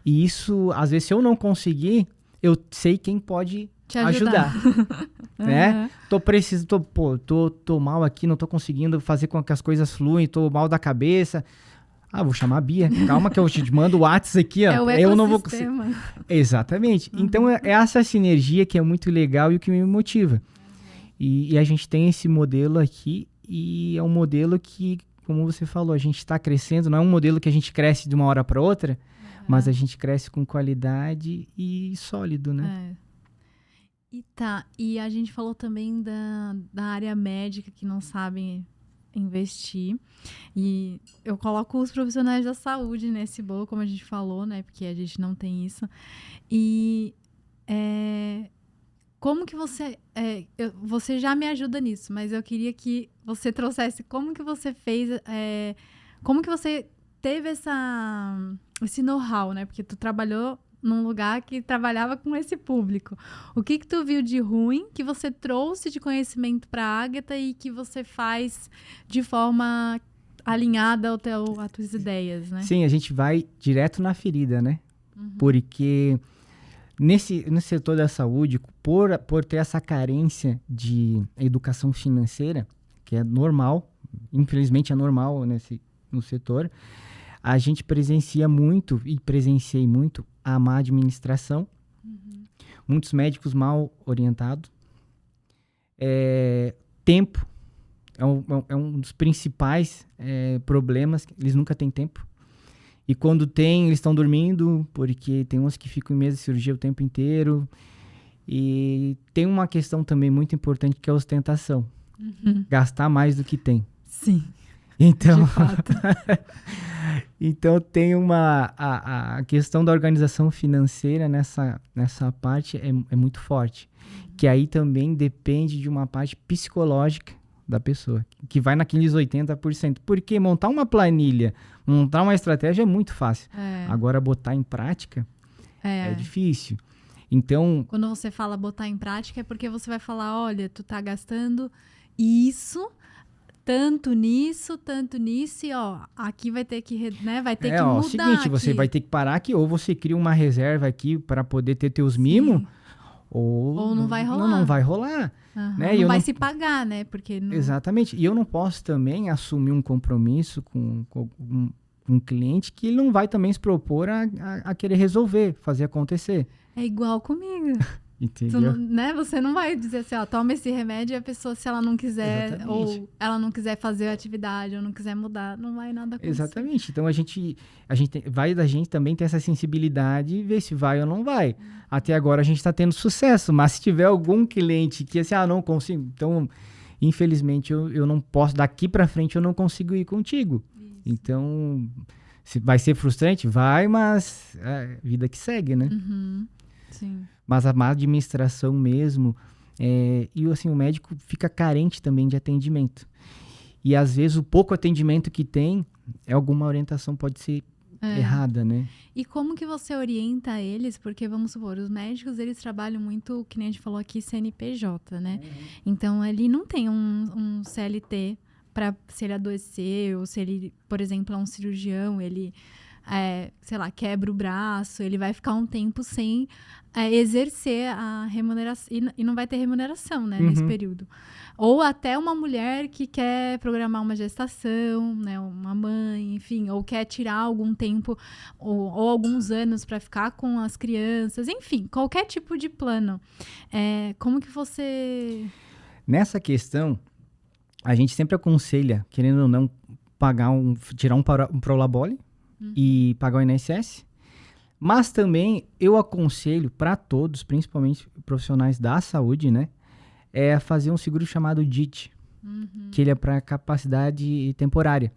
e isso, às vezes, se eu não conseguir, eu sei quem pode te ajudar. Né? Tô mal aqui, não tô conseguindo fazer com que as coisas fluem, tô mal da cabeça. Vou chamar a Bia. Calma que eu te mando o WhatsApp aqui, ó. É o eu não vou conseguir. Exatamente. Então, é essa sinergia que é muito legal e o que me motiva. E a gente tem esse modelo aqui e é um modelo que, como você falou, a gente está crescendo. Não é um modelo que a gente cresce de uma hora para outra, mas a gente cresce com qualidade e sólido, né? E a gente falou também da área médica que não sabem investir. E eu coloco os profissionais da saúde nesse bolo, como a gente falou, né? Porque a gente não tem isso. E como que você... você já me ajuda nisso, mas eu queria que você trouxesse como que você fez... como que você teve esse know-how, né? Porque tu trabalhou num lugar que trabalhava com esse público. O que tu viu de ruim que você trouxe de conhecimento para a Ágata e que você faz de forma alinhada às tuas ideias, né? Sim, a gente vai direto na ferida, né? Porque nesse setor da saúde, por ter essa carência de educação financeira, que é normal, infelizmente é normal no setor, a gente presencia muito, e presenciei muito, a má administração, muitos médicos mal orientados, tempo, é um dos principais problemas, eles nunca têm tempo. E quando tem, eles estão dormindo, porque tem uns que ficam em mesa de cirurgia o tempo inteiro. E tem uma questão também muito importante, que é a ostentação. Gastar mais do que tem. Sim, então, de fato. Então tem a questão da organização financeira nessa parte é muito forte. Que aí também depende de uma parte psicológica da pessoa, que vai naqueles 80%. Porque montar uma planilha, montar uma estratégia é muito fácil. Agora, botar em prática é difícil. Então... Quando você fala botar em prática, é porque você vai falar, olha, tu tá gastando isso, tanto nisso, e ó, aqui vai ter que, né, vai ter que mudar. É o seguinte, aqui. Você vai ter que parar aqui, ou você cria uma reserva aqui para poder ter teus mimos, ou não vai rolar. Não vai rolar. Né? Não vai se pagar, né? Porque não... Exatamente. E eu não posso também assumir um compromisso com um cliente que ele não vai também se propor a querer resolver, fazer acontecer. É igual comigo. Entendeu? Né? Você não vai dizer assim, ó, toma esse remédio e a pessoa, se ela não quiser, ou ela não quiser fazer a atividade, ou não quiser mudar, não vai nada acontecer. Exatamente. Então, vai da gente também ter essa sensibilidade e ver se vai ou não vai. Até agora a gente está tendo sucesso, mas se tiver algum cliente que assim, não consigo, então, infelizmente, eu não posso, daqui para frente eu não consigo ir contigo. Isso. Então, vai ser frustrante? Vai, mas é vida que segue, né? Sim. Mas a má administração mesmo, e assim, o médico fica carente também de atendimento. E às vezes o pouco atendimento que tem, alguma orientação pode ser errada, né? E como que você orienta eles? Porque, vamos supor, os médicos, eles trabalham muito, que nem a gente falou aqui, CNPJ, né? Então, ele não tem um CLT para se ele adoecer, ou se ele, por exemplo, é um cirurgião, ele... sei lá, quebra o braço, ele vai ficar um tempo sem exercer a remuneração, e não vai ter remuneração, né, nesse período. Ou até uma mulher que quer programar uma gestação, né, uma mãe, enfim, ou quer tirar algum tempo, ou alguns anos para ficar com as crianças, enfim, qualquer tipo de plano. Como que você... Nessa questão, a gente sempre aconselha, querendo ou não, tirar um Prolabore, e pagar o INSS, mas também eu aconselho para todos, principalmente profissionais da saúde, né, fazer um seguro chamado DIT, que ele é para capacidade temporária.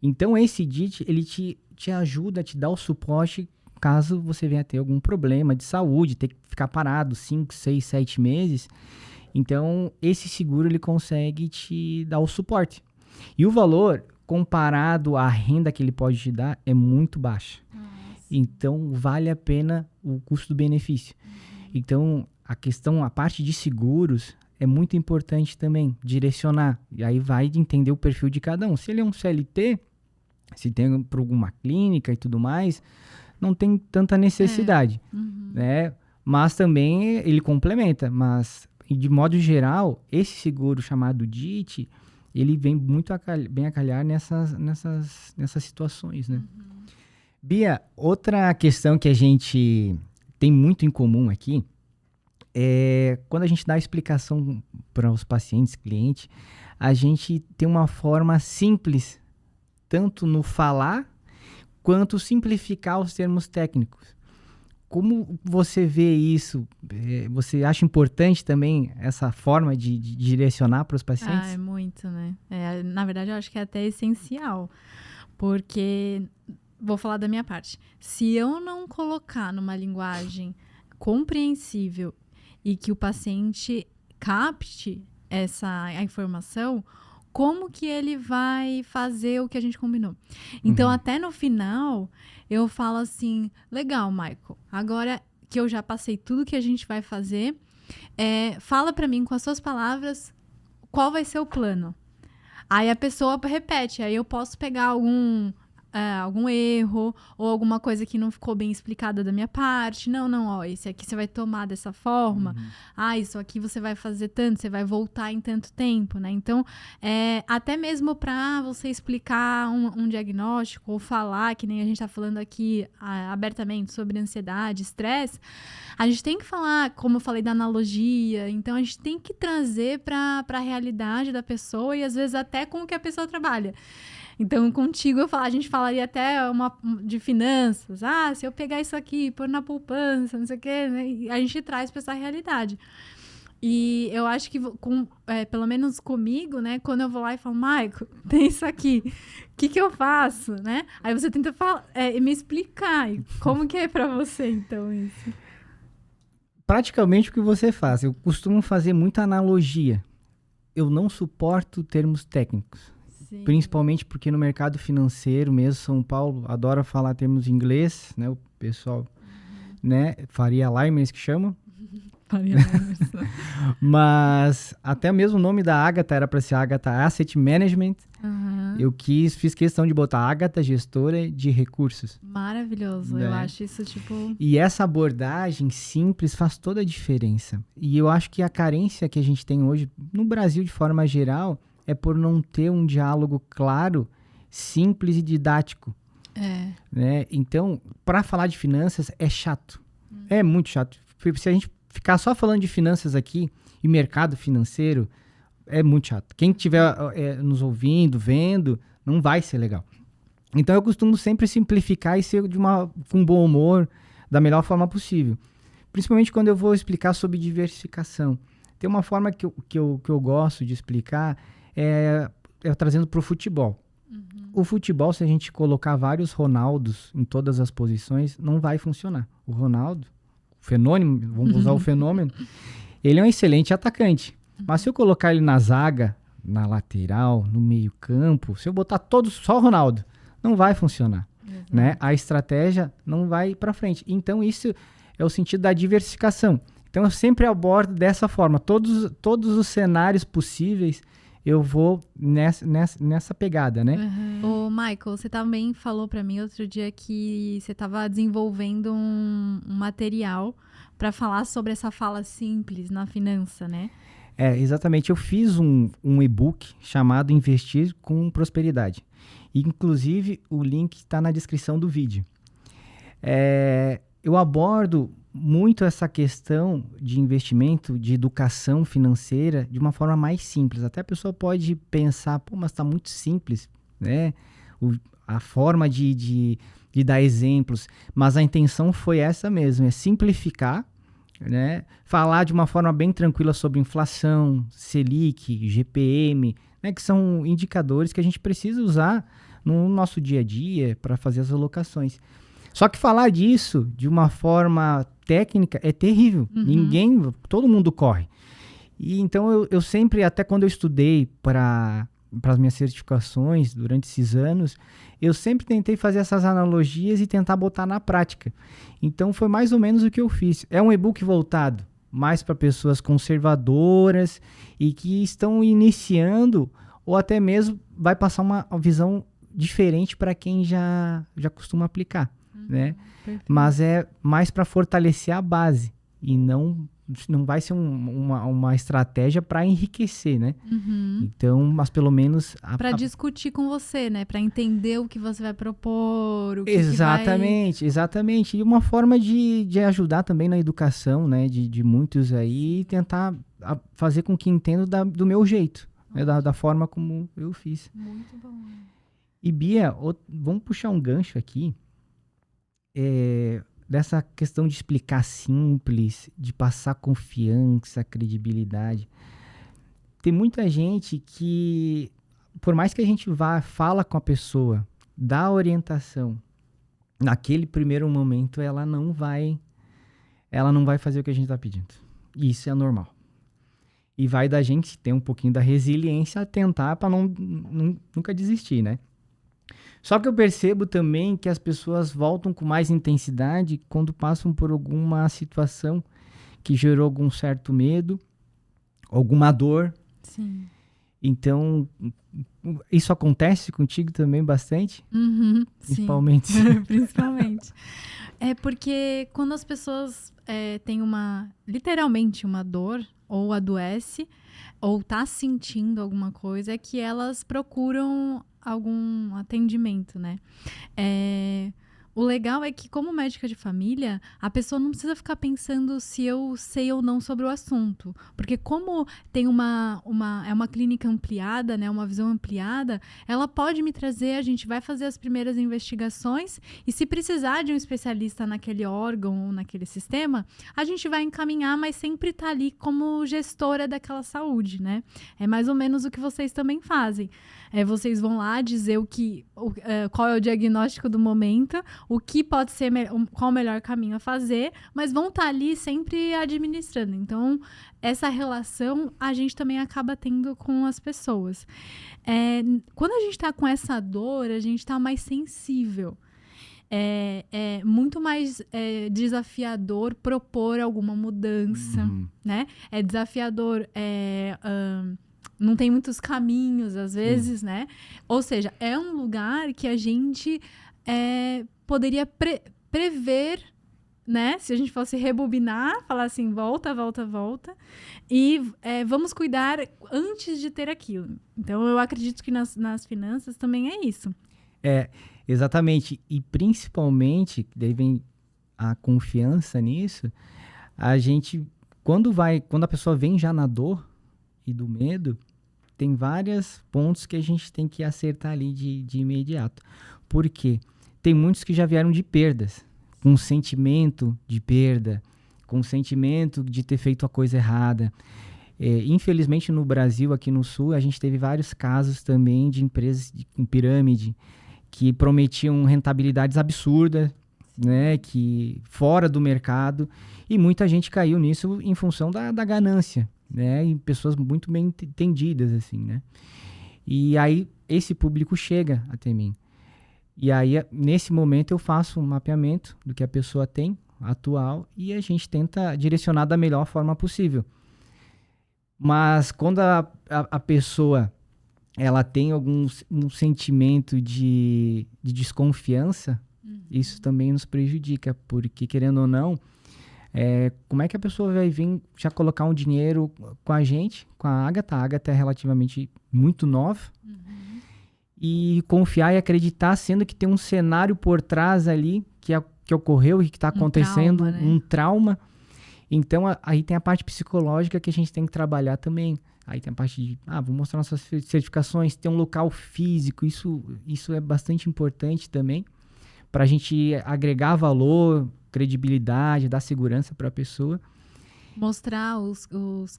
Então esse DIT, ele te ajuda, te dá o suporte caso você venha ter algum problema de saúde, ter que ficar parado 5, 6, 7 meses. Então esse seguro ele consegue te dar o suporte. E o valor, comparado à renda que ele pode te dar, é muito baixa. Então, vale a pena o custo-benefício. Então, a parte de seguros é muito importante também, direcionar. E aí vai entender o perfil de cada um. Se ele é um CLT, se tem para alguma clínica e tudo mais, não tem tanta necessidade. Né? Mas também ele complementa. Mas, de modo geral, esse seguro chamado DIT, ele vem muito bem a calhar nessas situações, né? Bia, outra questão que a gente tem muito em comum aqui é quando a gente dá a explicação para os pacientes, clientes, a gente tem uma forma simples, tanto no falar, quanto simplificar os termos técnicos. Como você vê isso? Você acha importante também essa forma de direcionar para os pacientes? É muito, né? Na verdade, eu acho que é até essencial. Porque, vou falar da minha parte, se eu não colocar numa linguagem compreensível e que o paciente capte a informação, como que ele vai fazer o que a gente combinou? Então, até no final, eu falo assim, legal, Michael, agora que eu já passei tudo que a gente vai fazer, fala pra mim com as suas palavras qual vai ser o plano. Aí a pessoa repete, aí eu posso pegar algum erro ou alguma coisa que não ficou bem explicada da minha parte. Não, ó, esse aqui você vai tomar dessa forma. Isso aqui você vai fazer tanto, você vai voltar em tanto tempo, né? Então, até mesmo para você explicar um diagnóstico ou falar, que nem a gente tá falando aqui abertamente sobre ansiedade, estresse, a gente tem que falar, como eu falei da analogia, então a gente tem que trazer para a realidade da pessoa e às vezes até com o que a pessoa trabalha. Então, contigo, a gente falaria até de finanças. Se eu pegar isso aqui, pôr na poupança, não sei o quê, né? E a gente traz para essa realidade. E eu acho que, pelo menos comigo, né? Quando eu vou lá e falo, Maico, tem isso aqui, o que eu faço, né? Aí você tenta me explicar como que é para você, então, isso. Praticamente o que você faz. Eu costumo fazer muita analogia. Eu não suporto termos técnicos. Sim. Principalmente porque no mercado financeiro mesmo, São Paulo adora falar termos em inglês, né? O pessoal, né? Faria Limers que chama. Faria Limers. Mas até mesmo o nome da Ágata era para ser Ágata Asset Management. Eu fiz questão de botar Ágata Gestora de Recursos. Maravilhoso, né? Eu acho isso tipo... E essa abordagem simples faz toda a diferença. E eu acho que a carência que a gente tem hoje, no Brasil de forma geral, é por não ter um diálogo claro, simples e didático. Né? Então, para falar de finanças é chato. É muito chato. Se a gente ficar só falando de finanças aqui e mercado financeiro, é muito chato. Quem estiver nos ouvindo, vendo, não vai ser legal. Então, eu costumo sempre simplificar e ser com bom humor, da melhor forma possível. Principalmente quando eu vou explicar sobre diversificação. Tem uma forma que eu gosto de explicar trazendo para o futebol. O futebol, se a gente colocar vários Ronaldos em todas as posições, não vai funcionar. O Ronaldo, o fenômeno, vamos usar o fenômeno, ele é um excelente atacante. Mas se eu colocar ele na zaga, na lateral, no meio campo, se eu botar só o Ronaldo, não vai funcionar. Né? A estratégia não vai para frente. Então, isso é o sentido da diversificação. Então, eu sempre abordo dessa forma. Todos os cenários possíveis, eu vou nessa pegada, né? Ô, Michael, você também falou para mim outro dia que você estava desenvolvendo um material para falar sobre essa fala simples na finança, né? Exatamente. Eu fiz um e-book chamado Investir com Prosperidade. Inclusive, o link está na descrição do vídeo. Eu abordo muito essa questão de investimento, de educação financeira, de uma forma mais simples. Até a pessoa pode pensar, mas está muito simples, né? A forma de dar exemplos. Mas a intenção foi essa mesmo, simplificar, né? Falar de uma forma bem tranquila sobre inflação, Selic, GPM, né? Que são indicadores que a gente precisa usar no nosso dia a dia para fazer as alocações. Só que falar disso de uma forma técnica é terrível. Todo mundo corre. E então eu sempre, até quando eu estudei para as minhas certificações durante esses anos, eu sempre tentei fazer essas analogias e tentar botar na prática. Então foi mais ou menos o que eu fiz. É um e-book voltado mais para pessoas conservadoras e que estão iniciando, ou até mesmo vai passar uma visão diferente para quem já costuma aplicar. Né? Mas é mais para fortalecer a base e não vai ser uma estratégia para enriquecer, né? Então, mas pelo menos para discutir com você, né? Para entender o que você vai propor, exatamente. E uma forma de ajudar também na educação, né? De muitos aí, tentar fazer com que entendam do meu jeito, né? Da forma como eu fiz. Muito bom. E Bia, vamos puxar um gancho aqui. Dessa questão de explicar simples, de passar confiança, credibilidade. Tem muita gente que, por mais que a gente fala com a pessoa, dá orientação, naquele primeiro momento ela não vai fazer o que a gente está pedindo. Isso é normal. E vai da gente ter um pouquinho da resiliência a tentar para nunca desistir, né? Só que eu percebo também que as pessoas voltam com mais intensidade quando passam por alguma situação que gerou algum certo medo, alguma dor. Sim. Então, isso acontece contigo também bastante? Uhum, Principalmente. sim. Principalmente. É porque quando as pessoas têm literalmente uma dor, ou adoece, ou tá sentindo alguma coisa, é que elas procuram algum atendimento, né? O legal é que, como médica de família, a pessoa não precisa ficar pensando se eu sei ou não sobre o assunto. Porque como tem é uma clínica ampliada, né, uma visão ampliada, ela pode me trazer, a gente vai fazer as primeiras investigações e se precisar de um especialista naquele órgão ou naquele sistema, a gente vai encaminhar, mas sempre tá ali como gestora daquela saúde, né? É mais ou menos o que vocês também fazem. Vocês vão lá dizer qual é o diagnóstico do momento, o que pode ser, qual o melhor caminho a fazer, mas vão estar ali sempre administrando. Então, essa relação a gente também acaba tendo com as pessoas. Quando a gente está com essa dor, a gente está mais sensível. É muito mais desafiador propor alguma mudança, né? É desafiador... não tem muitos caminhos, às vezes, né? Ou seja, é um lugar que a gente poderia prever, né? Se a gente fosse rebobinar, falar assim, volta, volta, volta. E vamos cuidar antes de ter aquilo. Então, eu acredito que nas finanças também é isso. Exatamente. E principalmente, daí vem a confiança nisso, a gente, quando a pessoa vem já na dor e do medo, tem vários pontos que a gente tem que acertar ali de imediato. Por quê? Tem muitos que já vieram de perdas, com sentimento de perda, com sentimento de ter feito a coisa errada. Infelizmente, no Brasil, aqui no Sul, a gente teve vários casos também de empresas com pirâmide que prometiam rentabilidades absurdas, né, que fora do mercado, e muita gente caiu nisso em função da ganância, né, e pessoas muito bem entendidas, assim, né. E aí, esse público chega até mim. E aí, nesse momento, eu faço um mapeamento do que a pessoa tem, atual, e a gente tenta direcionar da melhor forma possível. Mas quando a pessoa ela tem um sentimento de desconfiança, isso também nos prejudica, porque, querendo ou não, como é que a pessoa vai vir já colocar um dinheiro com a gente, com a Agatha? A Agatha é relativamente muito nova, e confiar e acreditar, sendo que tem um cenário por trás ali que ocorreu e que está acontecendo, trauma, né? Um trauma. Então, aí tem a parte psicológica que a gente tem que trabalhar também. Aí tem a parte de, vou mostrar nossas certificações, ter um local físico, isso é bastante importante também, para a gente agregar valor, credibilidade, dar segurança para a pessoa. Mostrar os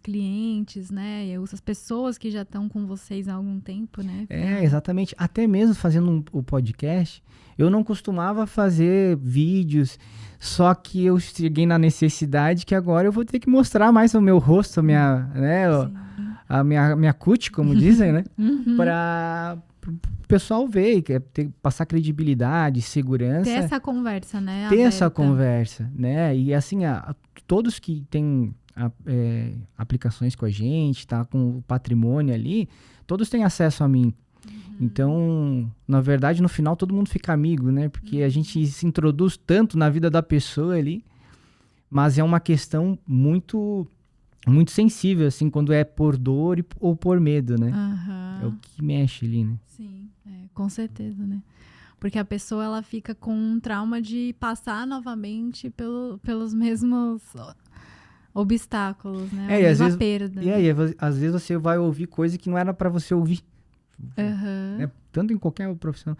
clientes, né? As pessoas que já estão com vocês há algum tempo, né? Exatamente. Até mesmo fazendo o podcast, eu não costumava fazer vídeos, só que eu cheguei na necessidade que agora eu vou ter que mostrar mais o meu rosto, a minha cut, como dizem, né? Para o pessoal ver, passar credibilidade, segurança. Ter essa conversa, né? Ter aberta. essa conversa, né? E assim, todos que têm aplicações com a gente, tá com o patrimônio ali, todos têm acesso a mim. Então, na verdade, no final todo mundo fica amigo, né? Porque a gente se introduz tanto na vida da pessoa ali, mas é uma questão muito, muito sensível, assim, quando é por dor ou por medo, né? É o que mexe ali, né? Sim, com certeza, né? Porque a pessoa, ela fica com um trauma de passar novamente pelos mesmos obstáculos, né? E às vezes, perda. Às vezes você vai ouvir coisa que não era para você ouvir. Né? Tanto em qualquer profissão.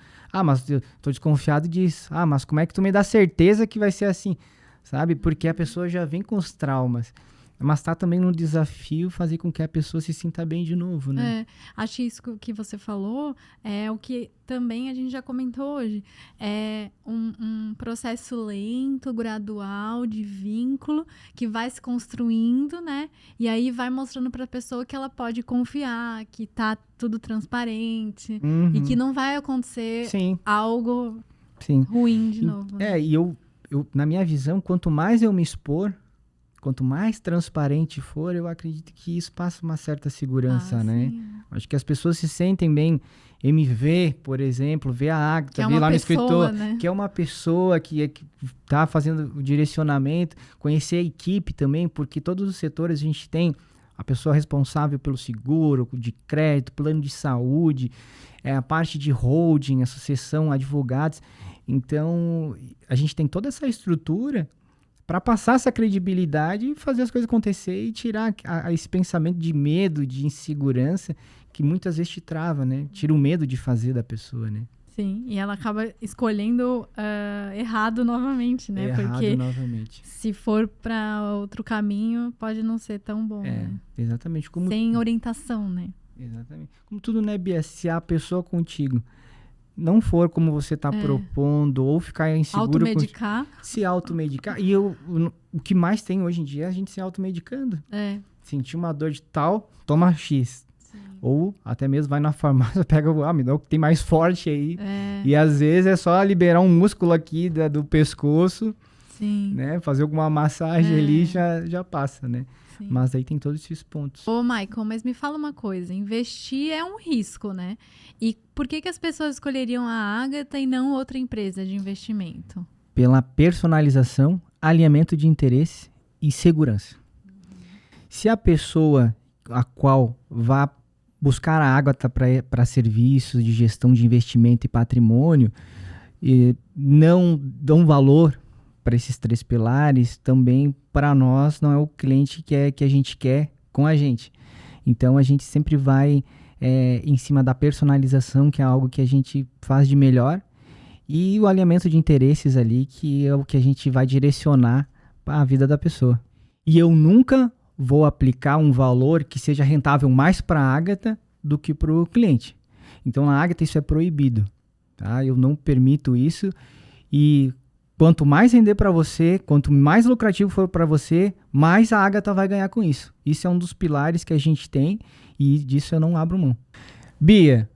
Mas eu tô desconfiado disso. Mas como é que tu me dá certeza que vai ser assim? Sabe? Porque a pessoa já vem com os traumas. Mas tá também no desafio fazer com que a pessoa se sinta bem de novo, né? Acho isso que você falou é o que também a gente já comentou hoje. É um processo lento, gradual, de vínculo, que vai se construindo, né? E aí vai mostrando para a pessoa que ela pode confiar, que tá tudo transparente e que não vai acontecer algo ruim de novo. E eu, na minha visão, quanto mais eu me expor, quanto mais transparente for, eu acredito que isso passa uma certa segurança, né? Sim. Acho que as pessoas se sentem bem. MV, por exemplo, ver a Agatha, Que ver lá no pessoa, escritor, né? que é uma pessoa que tá fazendo o direcionamento, conhecer a equipe também, porque todos os setores a gente tem a pessoa responsável pelo seguro, de crédito, plano de saúde, a parte de holding, associação, advogados. Então, a gente tem toda essa estrutura para passar essa credibilidade e fazer as coisas acontecer e tirar esse pensamento de medo, de insegurança, que muitas vezes te trava, né? Tira o medo de fazer da pessoa, né? Sim, e ela acaba escolhendo errado novamente, né? Porque novamente. se for para outro caminho, pode não ser tão bom, né? Exatamente. Sem orientação, né? Exatamente. Como tudo, né, Bia? Se a pessoa contigo não for como você está propondo, ou ficar inseguro... Automedicar. Se automedicar. E o que mais tem hoje em dia é a gente se automedicando. Sentir uma dor de tal, toma X. Sim. Ou até mesmo vai na farmácia, pega me dá o que tem mais forte aí. E às vezes é só liberar um músculo aqui do pescoço. Sim. Né? Fazer alguma massagem ali já passa, né? Sim. Mas aí tem todos esses pontos. Ô, Michael, mas me fala uma coisa. Investir é um risco, né? E por que as pessoas escolheriam a Agatha e não outra empresa de investimento? Pela personalização, alinhamento de interesse e segurança. Se a pessoa a qual vá buscar a Agatha para serviços de gestão de investimento e patrimônio não dão valor para esses 3 pilares, também para nós não é o cliente que a gente quer com a gente. Então a gente sempre vai em cima da personalização, que é algo que a gente faz de melhor, e o alinhamento de interesses ali, que é o que a gente vai direcionar para a vida da pessoa. E eu nunca vou aplicar um valor que seja rentável mais para a Agatha do que para o cliente. Então, na Agatha isso é proibido, tá? Eu não permito isso, e quanto mais render para você, quanto mais lucrativo for para você, mais a Agatha vai ganhar com isso. Isso é um dos pilares que a gente tem, e disso eu não abro mão. Bia,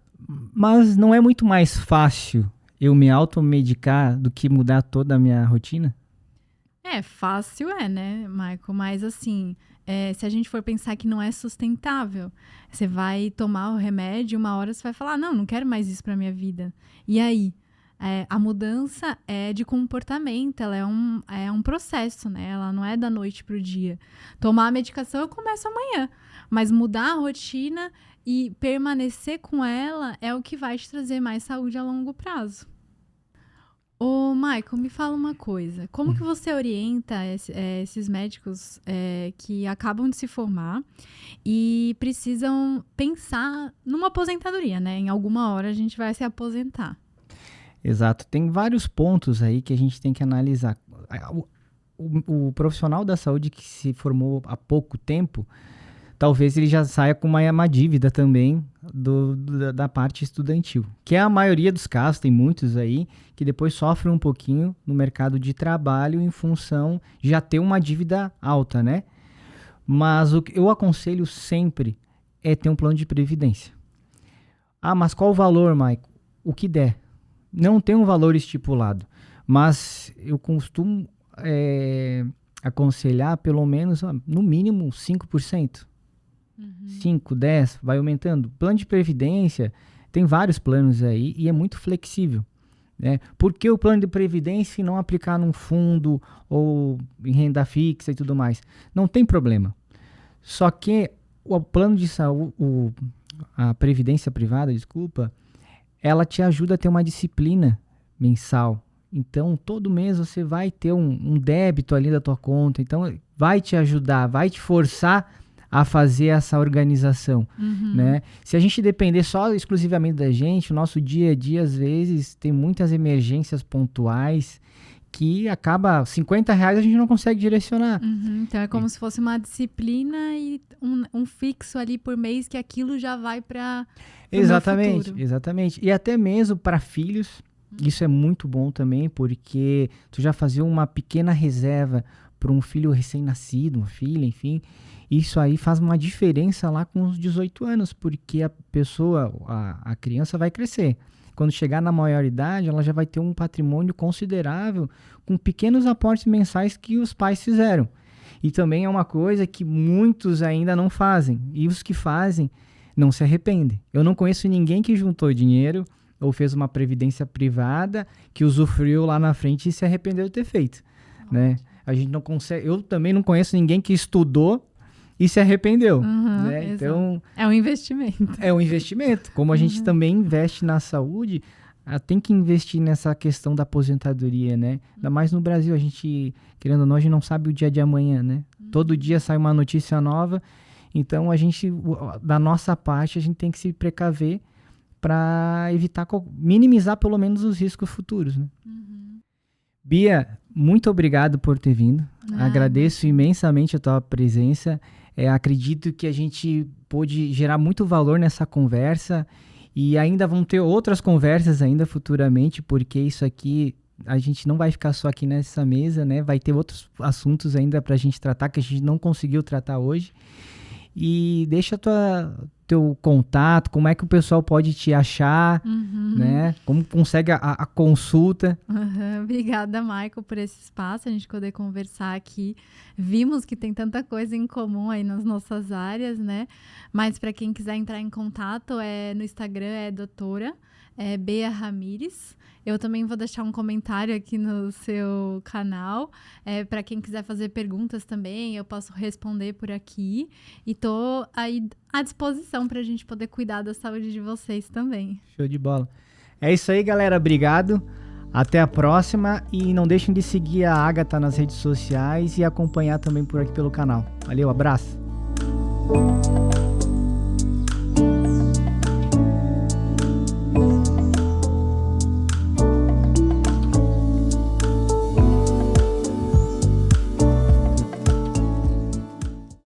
mas não é muito mais fácil eu me automedicar do que mudar toda a minha rotina? Fácil né, Michael? Mas assim, se a gente for pensar que não é sustentável, você vai tomar o remédio, uma hora você vai falar, não quero mais isso pra minha vida. E aí? A mudança é de comportamento, ela é um processo, né? Ela não é da noite pro dia. Tomar a medicação eu começo amanhã, mas mudar a rotina e permanecer com ela é o que vai te trazer mais saúde a longo prazo. Ô, Michael, me fala uma coisa. Como que você orienta esses médicos que acabam de se formar e precisam pensar numa aposentadoria, né? Em alguma hora a gente vai se aposentar. Exato. Tem vários pontos aí que a gente tem que analisar. O profissional da saúde que se formou há pouco tempo, talvez ele já saia com uma dívida também da parte estudantil, que é a maioria dos casos, tem muitos aí, que depois sofrem um pouquinho no mercado de trabalho em função de já ter uma dívida alta, né? Mas o que eu aconselho sempre é ter um plano de previdência. Mas qual o valor, Maico? O que der. Não tem um valor estipulado, mas eu costumo aconselhar pelo menos, no mínimo, 5%. 5, 10, vai aumentando. Plano de previdência, tem vários planos aí e é muito flexível, né? Por que o plano de previdência não aplicar num fundo ou em renda fixa e tudo mais? Não tem problema. Só que o plano de saúde, a previdência privada, ela te ajuda a ter uma disciplina mensal. Então, todo mês você vai ter um débito ali da tua conta. Então, vai te ajudar, vai te forçar a fazer essa organização, né? Se a gente depender só exclusivamente da gente, o nosso dia a dia, às vezes, tem muitas emergências pontuais que acaba R$50 a gente não consegue direcionar. Então, é como se fosse uma disciplina e um fixo ali por mês que aquilo já vai para Exatamente. E até mesmo para filhos, isso é muito bom também, porque tu já fazia uma pequena reserva para um filho recém-nascido, uma filha, enfim. Isso aí faz uma diferença lá com os 18 anos, porque a pessoa, a criança vai crescer. Quando chegar na maioridade, ela já vai ter um patrimônio considerável com pequenos aportes mensais que os pais fizeram. E também é uma coisa que muitos ainda não fazem. E os que fazem não se arrependem. Eu não conheço ninguém que juntou dinheiro ou fez uma previdência privada que usufruiu lá na frente e se arrependeu de ter feito, né? A gente não consegue... Eu também não conheço ninguém que estudou e se arrependeu, né? Então... É um investimento. É um investimento. Como a gente também investe na saúde, tem que investir nessa questão da aposentadoria, né? Ainda mais no Brasil, a gente, querendo ou não, a gente não sabe o dia de amanhã, né? Todo dia sai uma notícia nova, então a gente, da nossa parte, a gente tem que se precaver para evitar, minimizar pelo menos os riscos futuros, né? Bia, muito obrigado por ter vindo. Agradeço imensamente a tua presença. Acredito que a gente pôde gerar muito valor nessa conversa e ainda vão ter outras conversas ainda futuramente, porque isso aqui, a gente não vai ficar só aqui nessa mesa, né? Vai ter outros assuntos ainda para a gente tratar que a gente não conseguiu tratar hoje. E deixa teu contato, como é que o pessoal pode te achar, né? Como consegue a consulta. Obrigada, Michael, por esse espaço, a gente poder conversar aqui. Vimos que tem tanta coisa em comum aí nas nossas áreas, né? Mas para quem quiser entrar em contato, no Instagram é doutora Bea Ramires. Eu também vou deixar um comentário aqui no seu canal. Para quem quiser fazer perguntas também, eu posso responder por aqui. E tô aí à disposição para a gente poder cuidar da saúde de vocês também. Show de bola. É isso aí, galera. Obrigado. Até a próxima. E não deixem de seguir a Agatha nas redes sociais e acompanhar também por aqui pelo canal. Valeu, abraço.